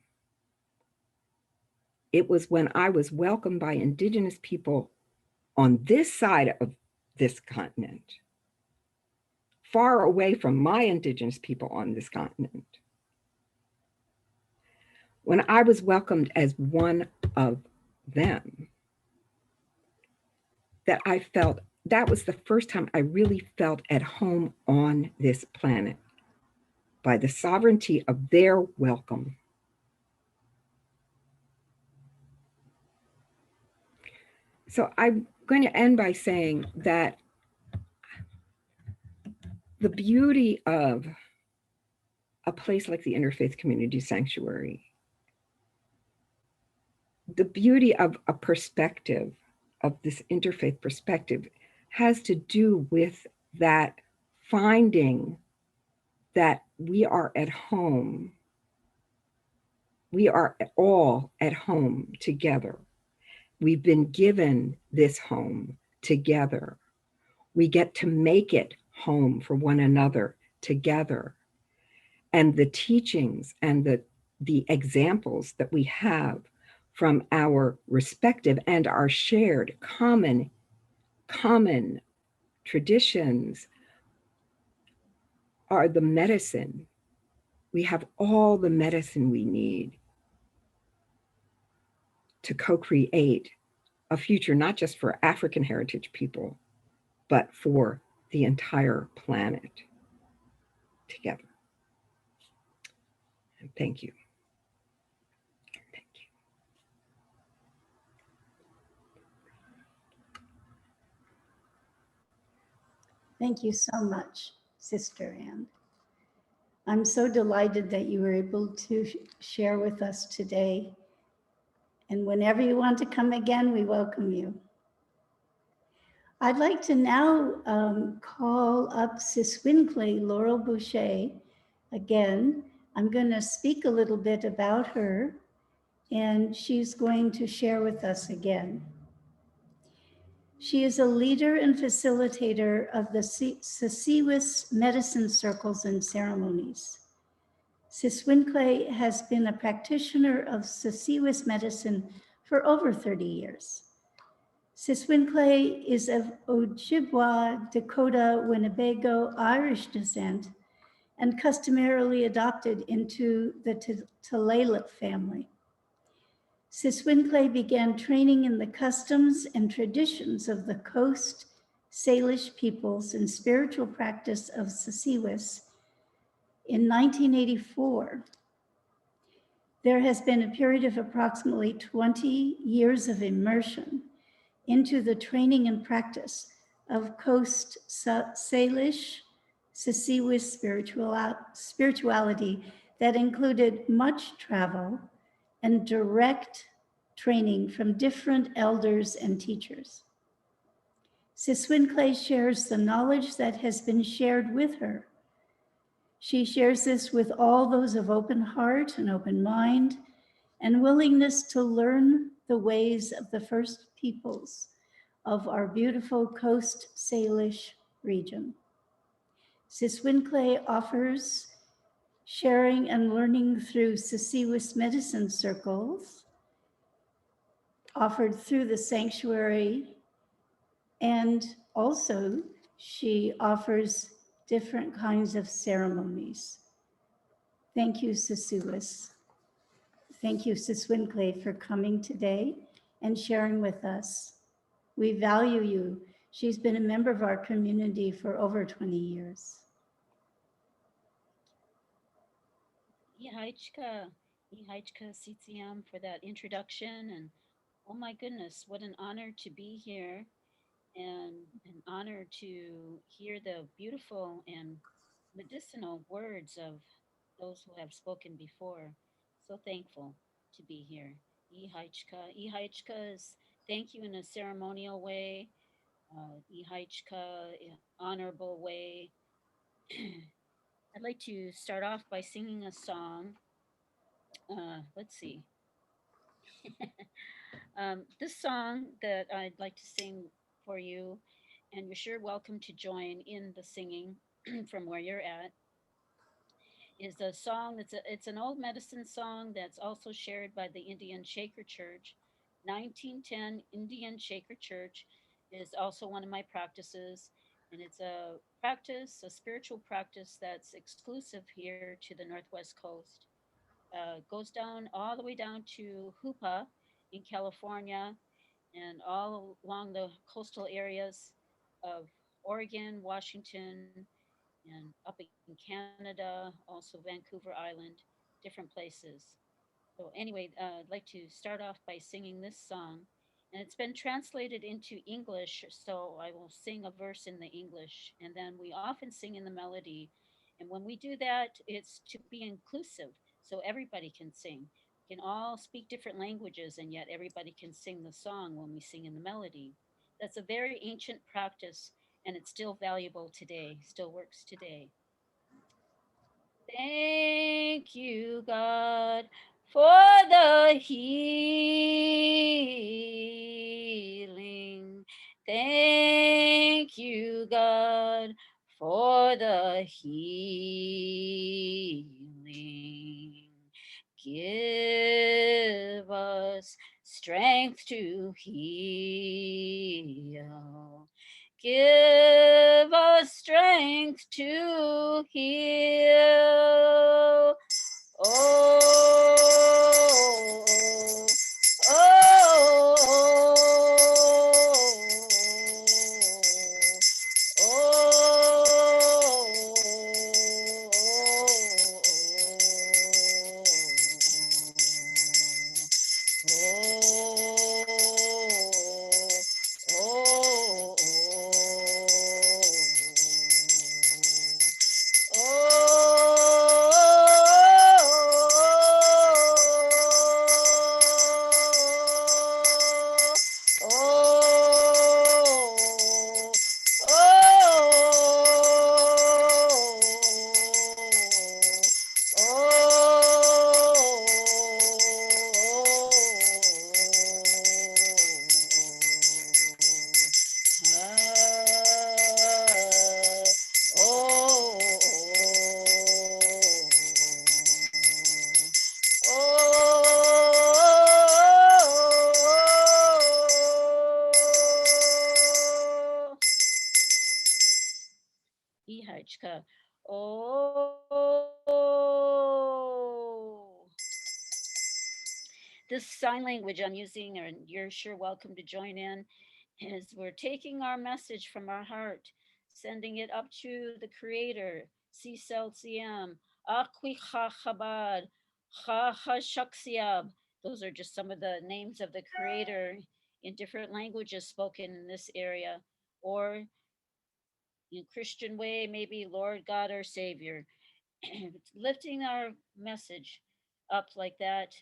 It was when I was welcomed by indigenous people on this side of this continent, far away from my indigenous people on this continent, when I was welcomed as one of them, that I felt, that was the first time I really felt at home on this planet, by the sovereignty of their welcome. So I'm going to end by saying that the beauty of a place like the Interfaith Community Sanctuary, the beauty of a perspective, of this interfaith perspective, has to do with that finding that we are at home. We are all at home together. We've been given this home together. We get to make it home for one another together. And the teachings and the examples that we have from our respective and our shared common traditions are the medicine. We have all the medicine we need to co-create a future, not just for African heritage people, but for the entire planet together. And thank you. Thank you. Thank you so much, Sister Ann. I'm so delighted that you were able to share with us today. And whenever you want to come again, we welcome you. I'd like to now call up SiSwinKlae Laurel Boucher again. I'm going to speak a little bit about her, and she's going to share with us again. She is a leader and facilitator of the SiSwinKlae medicine circles and ceremonies. SiSwinKlae has been a practitioner of SiSwinKlae medicine for over 30 years. SiSwinKlae is of Ojibwa, Dakota, Winnebago, Irish descent, and customarily adopted into the Tulalip family. SiSwinKlae began training in the customs and traditions of the Coast Salish peoples and spiritual practice of SiSwinKlae in 1984. There has been a period of approximately 20 years of immersion into the training and practice of Coast Salish SiSwinKlae spirituality that included much travel and direct training from different elders and teachers. SiSwinKlae shares the knowledge that has been shared with her. She shares this with all those of open heart and open mind and willingness to learn the ways of the first peoples of our beautiful Coast Salish region. SiSwinKlae offers sharing and learning through SiSwinKlae medicine circles offered through the sanctuary, and also she offers different kinds of ceremonies. Thank you, SiSwinKlae. Thank you, SiSwinKlae, for coming today and sharing with us. We value you. She's been a member of our community for over 20 years. Ihaichka Sitiam for that introduction. And oh my goodness, what an honor to be here and an honor to hear the beautiful and medicinal words of those who have spoken before. So thankful to be here. Ihaichka is thank you in a ceremonial way, Ihaichka, honorable way. I'd like to start off by singing a song. Let's see. This song that I'd like to sing for you and you're sure welcome to join in the singing from where you're at, is a song it's an old medicine song that's also shared by the Indian Shaker Church. 1910 Indian Shaker Church is also one of my practices, and it's a practice, a spiritual practice that's exclusive here to the Northwest Coast. Goes down all the way down to Hoopa in California and all along the coastal areas of Oregon, Washington, and up in Canada, also Vancouver Island, different places. So, anyway, I'd like to start off by singing this song. And it's been translated into English, so I will sing a verse in the English. And then we often sing in the melody. And when we do that, it's to be inclusive, so everybody can sing. We can all speak different languages, and yet everybody can sing the song when we sing in the melody. That's a very ancient practice, and it's still valuable today, still works today. Thank you, God, for the healing. Thank you, God, for the healing. Give us strength to heal. Give us strength to heal. Oh, oh, Ihajka. Oh. This sign language I'm using, and you're sure welcome to join in, is we're taking our message from our heart, sending it up to the Creator, Si Celsiam, Akwi Ha Chabad, Ha Ha Shaksiab. Those are just some of the names of the Creator in different languages spoken in this area, or in Christian way, maybe Lord God our Savior. Lifting our message up like that.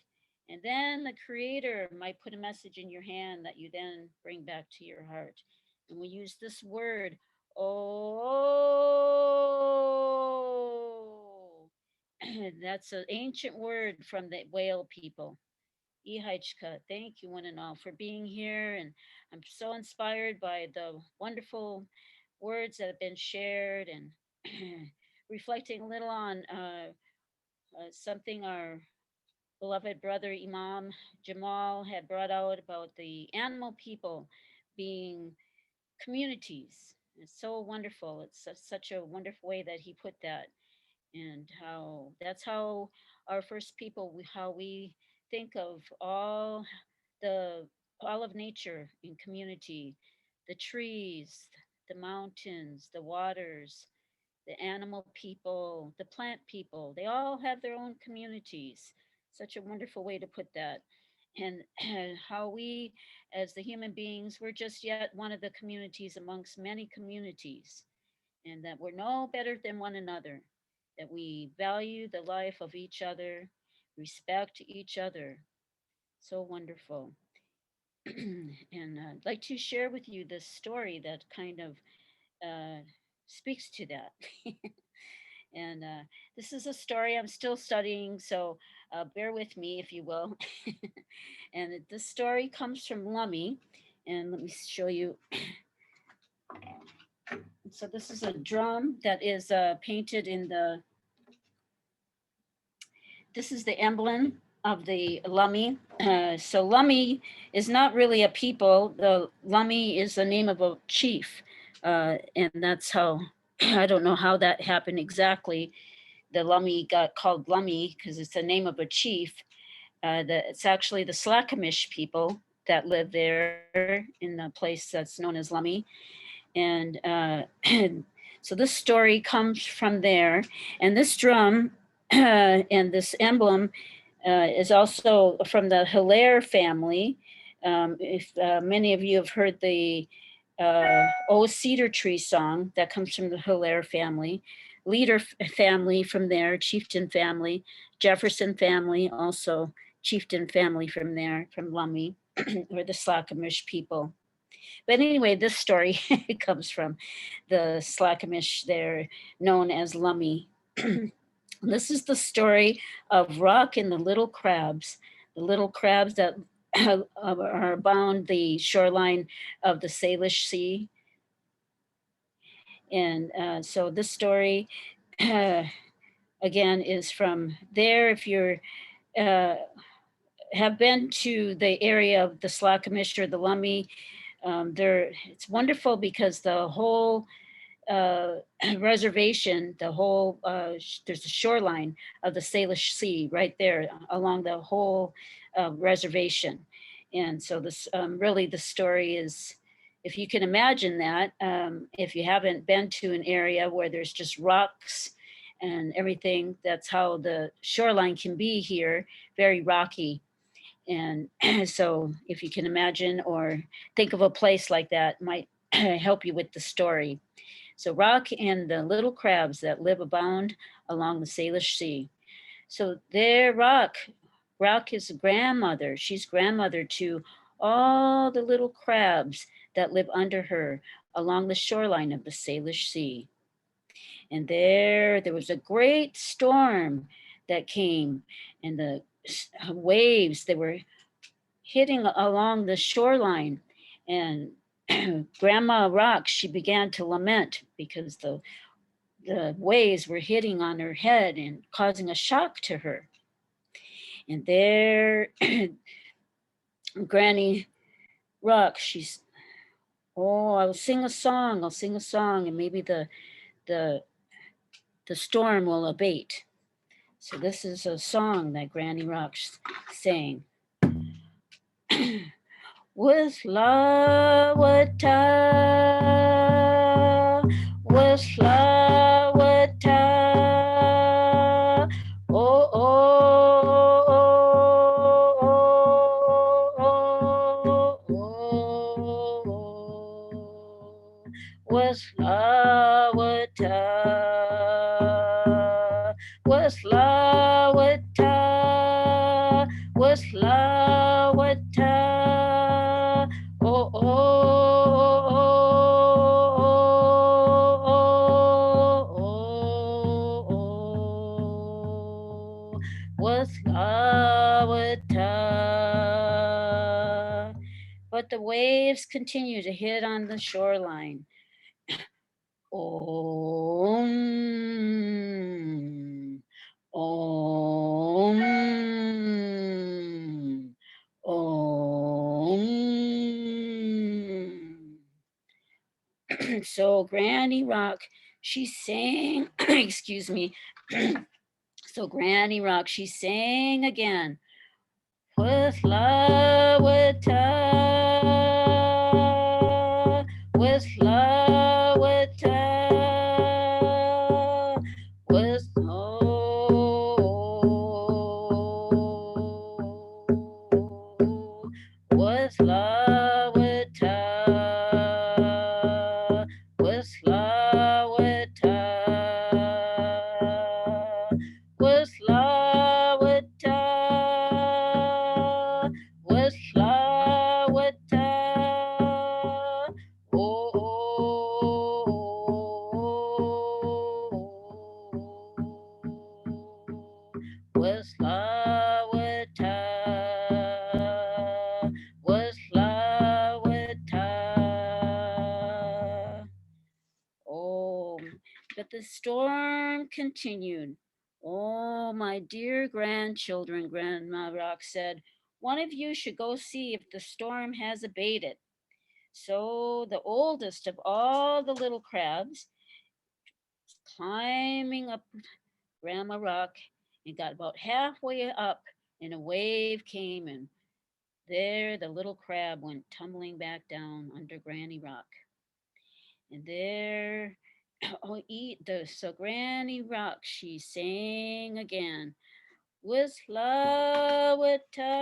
And then the Creator might put a message in your hand that you then bring back to your heart. And we use this word, oh. That's an ancient word from the whale people. Ihaichka, thank you one and all for being here. And I'm so inspired by the wonderful words that have been shared and reflecting a little on something our beloved brother Imam Jamal had brought out about the animal people being communities. It's so wonderful. It's such a wonderful way that he put that, and how that's how our first people, how we think of the all of nature in community, the trees, the mountains, the waters, the animal people, the plant people. They all have their own communities. Such a wonderful way to put that. And how we, as the human beings, we're just yet one of the communities amongst many communities, and that we're no better than one another, that we value the life of each other, respect each other. So wonderful. And I'd like to share with you this story that kind of uh, speaks to that. And this is a story I'm still studying, so bear with me if you will. And this story comes from Lummi, and let me show you So this is a drum that is painted in the, this is the emblem of the Lummi. So Lummi is not really a people. The Lummi is the name of a chief. And that's how, I don't know how that happened exactly. The Lummi got called Lummi because it's the name of a chief. It's actually the Slakamish people that live there in the place that's known as Lummi. And so this story comes from there. And this drum and this emblem is also from the Hilaire family. If many of you have heard the O Cedar Tree song, that comes from the Hilaire family. Leader family from there, chieftain family, Jefferson family, also chieftain family from there, from Lummi, or the Slakamish people. But anyway, this story comes from the Slakamish. They're known as Lummi. This is the story of Rock and the little crabs. The little crabs that are bound the shoreline of the Salish Sea. And so this story, again, is from there. If you're have been to the area of the Slakamish or the Lummi, it's wonderful because the whole reservation, there's a shoreline of the Salish Sea right there along the whole reservation. And so this really the story is, if you can imagine that, if you haven't been to an area where there's just rocks and everything, that's how the shoreline can be here, very rocky. And so if you can imagine or think of a place like that, might help you with the story. So Rock and the little crabs that live abound along the Salish Sea. So there, Rock is grandmother. She's grandmother to all the little crabs that live under her along the shoreline of the Salish Sea. And there was a great storm that came, and the waves, they were hitting along the shoreline. And Grandma Rock, she began to lament because the waves were hitting on her head and causing a shock to her. And there, Granny Rock, she's, oh, I'll sing a song, and maybe the storm will abate. So this is a song that Granny Rock sang. With Lawata, with Lawata, oh, oh, oh, oh, oh, with Lawata, with Lawata, with Lawata. Oh, oh, oh, oh, oh, was Lawata. But the waves continue to hit on the shoreline. Om, om, om. So Granny Rock, she sang, excuse me. So Granny Rock, she sang again. With Lawata, with Lawata, with with Lawata, with Lawata, with Lawata, with Lawata, oh, with Lawata, with Lawata. the storm continued. Oh, my dear grandchildren, Grandma Rock said, one of you should go see if the storm has abated. So the oldest of all the little crabs climbing up Grandma Rock and got about halfway up, and a wave came, and there the little crab went tumbling back down under Granny Rock. And there, so Granny Rock, she sang again. Whistla, witta,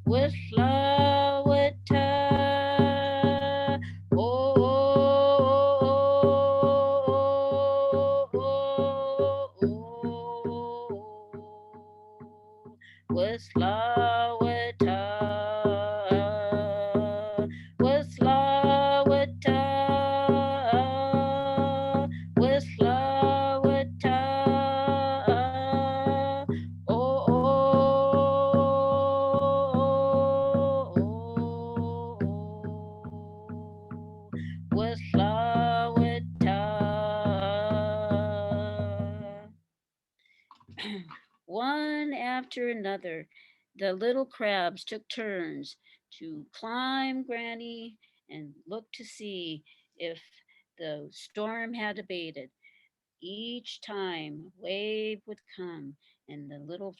whistla, witta. Oh, oh, oh, oh, oh. Whistla, witta, whistla, witta, whistla, witta. Oh, oh, oh, oh. Whistla, witta. One after another, the little crabs took turns to climb Granny and look to see if the storm had abated. Each time a wave would come and the little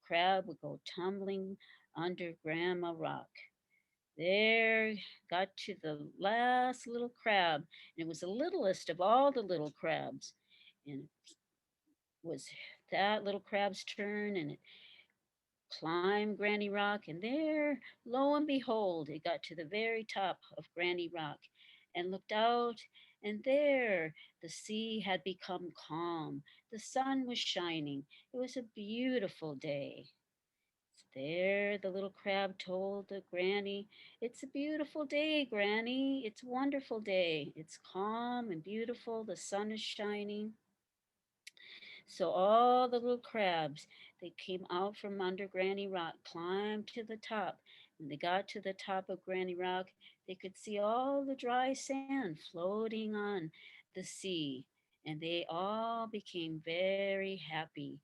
crab would go tumbling under Grandma Rock. There got to the last little crab, and it was the littlest of all the little crabs. And it was that little crab's turn, and it climbed Granny Rock, and there, lo and behold, it got to the very top of Granny Rock and looked out, and there the sea had become calm. The sun was shining. It was a beautiful day. There, the little crab told the Granny, it's a beautiful day, Granny. It's a wonderful day. It's calm and beautiful. The sun is shining. So all the little crabs, they came out from under Granny Rock, climbed to the top. When they got to the top of Granny Rock, they could see all the dry sand floating on the sea. And they all became very happy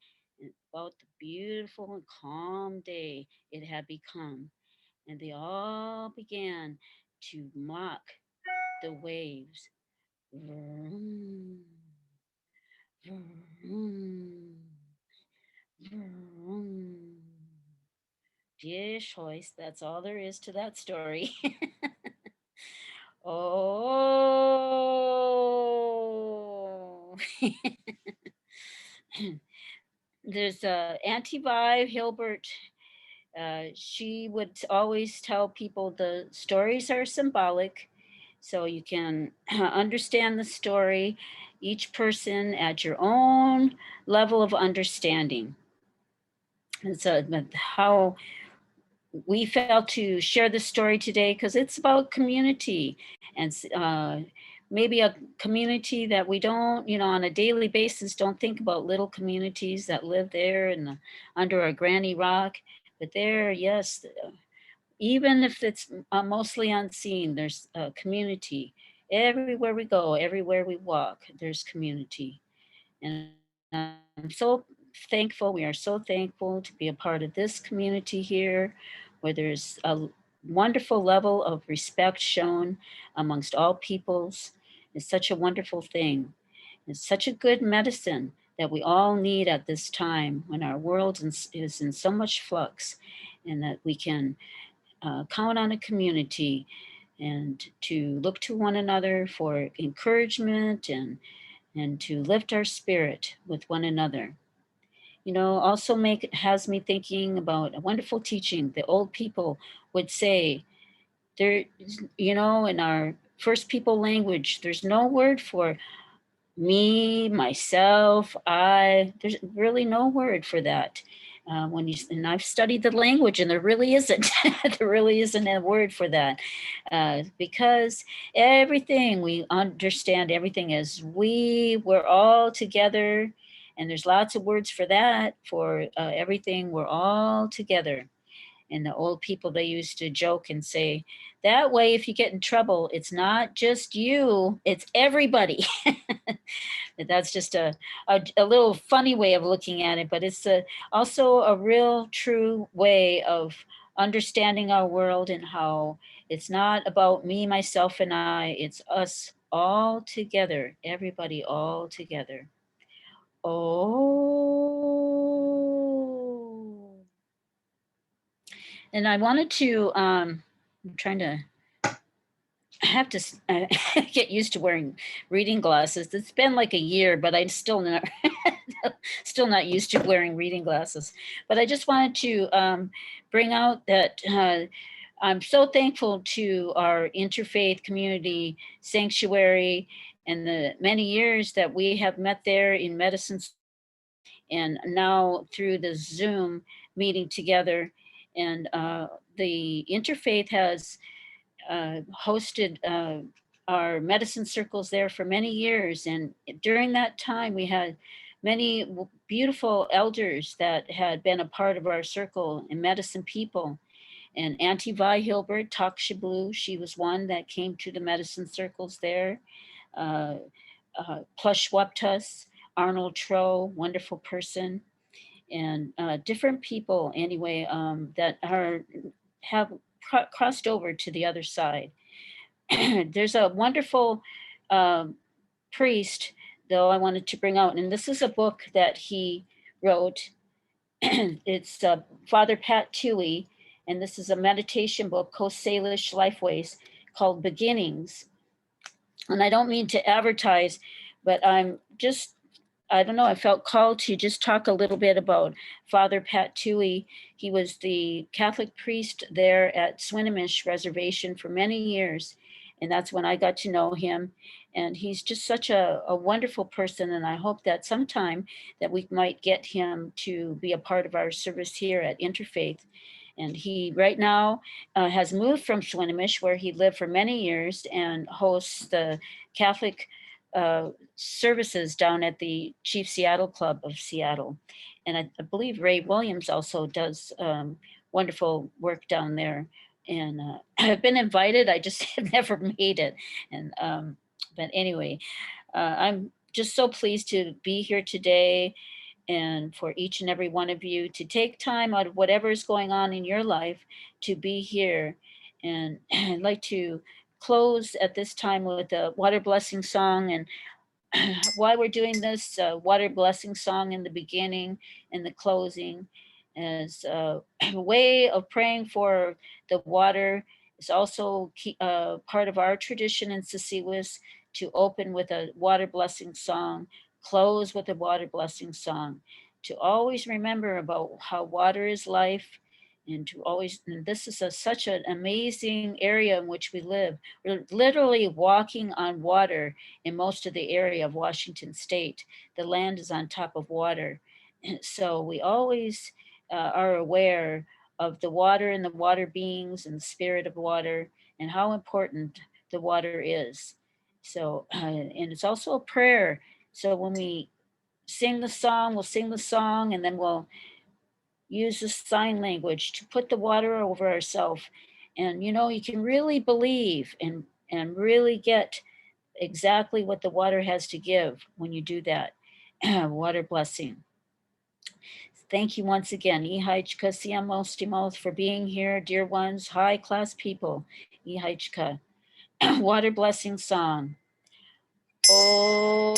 about the beautiful and calm day it had become. And they all began to mock the waves. Vroom, vroom, vroom. Dear choice, that's all there is to that story. Oh. There's Auntie Vi Hilbert. She would always tell people the stories are symbolic, so you can understand the story, each person at your own level of understanding. And so how we felt to share this story today because it's about community and maybe a community that we don't, on a daily basis, don't think about little communities that live there under a Granny Rock. But there, yes, even if it's mostly unseen, there's a community. Everywhere we go, everywhere we walk, there's community. And I'm so thankful. We are so thankful to be a part of this community here, where there's a wonderful level of respect shown amongst all peoples. It's such a wonderful thing. It's such a good medicine that we all need at this time when our world is in so much flux, and that we can count on a community and to look to one another for encouragement and to lift our spirit with one another. Also has me thinking about a wonderful teaching the old people would say. There, in our first people language, there's no word for me, myself, I. There's really no word for that. And I've studied the language, and there really isn't. There really isn't a word for that, because everything we understand, everything is we're all together, and there's lots of words for that. For everything, we're all together, And the old people, they used to joke and say, that way, if you get in trouble, it's not just you, it's everybody. That's just a little funny way of looking at it, but it's also a real true way of understanding our world, and how it's not about me, myself, and I, it's us all together, everybody all together. Oh. And I wanted to, I'm trying to, I have to get used to wearing reading glasses. It's been like a year, but I'm still not, still not used to wearing reading glasses. But I just wanted to bring out that I'm so thankful to our interfaith community sanctuary and the many years that we have met there in medicine, and now through the Zoom meeting together. And the interfaith has hosted our medicine circles there for many years. And during that time, we had many beautiful elders that had been a part of our circle and medicine people. And Auntie Vi Hilbert, Takshablu, she was one that came to the medicine circles there. Uh, Plush Waptus, Arnold Tro, wonderful person, and different people anyway that have crossed over to the other side. There's a wonderful um, priest, though, I wanted to bring out, and this is a book that he wrote. It's Father Pat Toohey, and this is a meditation book, Coast Salish Lifeways, called Beginnings. And I don't mean to advertise, but I don't know, I felt called to just talk a little bit about Father Pat Toohey. He was the Catholic priest there at Swinomish Reservation for many years. And that's when I got to know him. And he's just such a wonderful person. And I hope that sometime that we might get him to be a part of our service here at Interfaith. And he right now has moved from Swinomish, where he lived for many years, and hosts the Catholic services down at the Chief Seattle Club of Seattle. And I believe Ray Williams also does wonderful work down there. And I've been invited, I just have never made it. And but anyway, I'm just so pleased to be here today, and for each and every one of you to take time out of whatever is going on in your life to be here. And I'd like to close at this time with a water blessing song. And why we're doing this water blessing song in the beginning and the closing as a way of praying for the water. Is also part of our tradition in Sisiwas to open with a water blessing song, close with a water blessing song, to always remember about how water is life, and to always, and this is such an amazing area in which we live. We're literally walking on water in most of the area of Washington State. The land is on top of water. And so we always are aware of the water and the water beings and the spirit of water and how important the water is. So, and it's also a prayer. So when we sing the song, we'll sing the song, and then we'll use the sign language to put the water over ourselves. And you know, you can really believe and really get exactly what the water has to give when you do that. Water blessing. Thank you once again, Ihaichka Siamostimos, for being here, dear ones, high class people. Ihaichka. Water blessing song. Oh,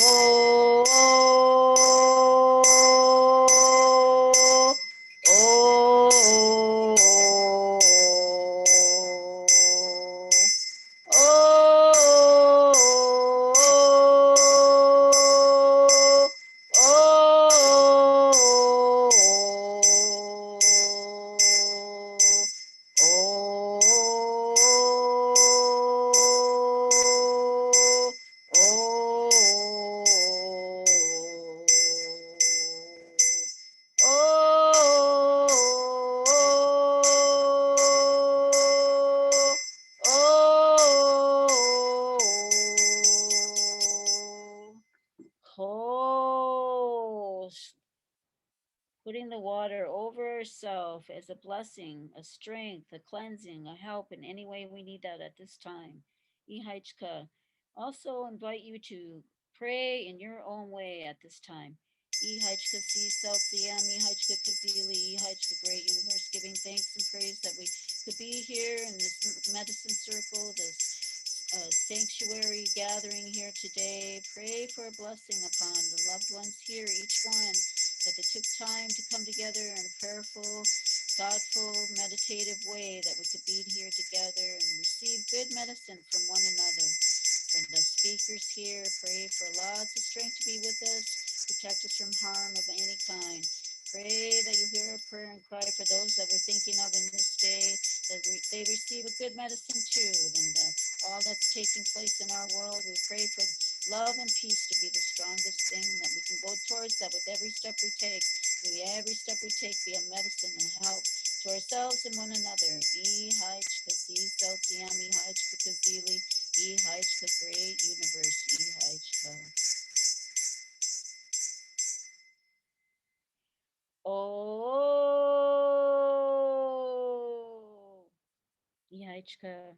ourselves as a blessing, a strength, a cleansing, a help in any way we need that at this time. Ihaichka. Also invite you to pray in your own way at this time. Ihaichka si self-siam, Ihaichka kazili, Ihaichka great universe, giving thanks and praise that we could be here in this medicine circle, this sanctuary gathering here today. Pray for a blessing upon the loved ones here, each one, that they took time to come together in a prayerful, thoughtful, meditative way, that we could be here together and receive good medicine from one another. From the speakers here, pray for lots of strength to be with us, protect us from harm of any kind. Pray that you hear our prayer and cry for those that we're thinking of in this day, that they receive a good medicine too, and all that's taking place in our world. We pray for love and peace to be the strongest thing, that we can go towards that with every step we take. May every step we take be a medicine and help to ourselves and one another. Ihaichka si self-siam, Ihaichka kazili, Ihaichka great universe, Ihaichka. Oh, Ihaichka.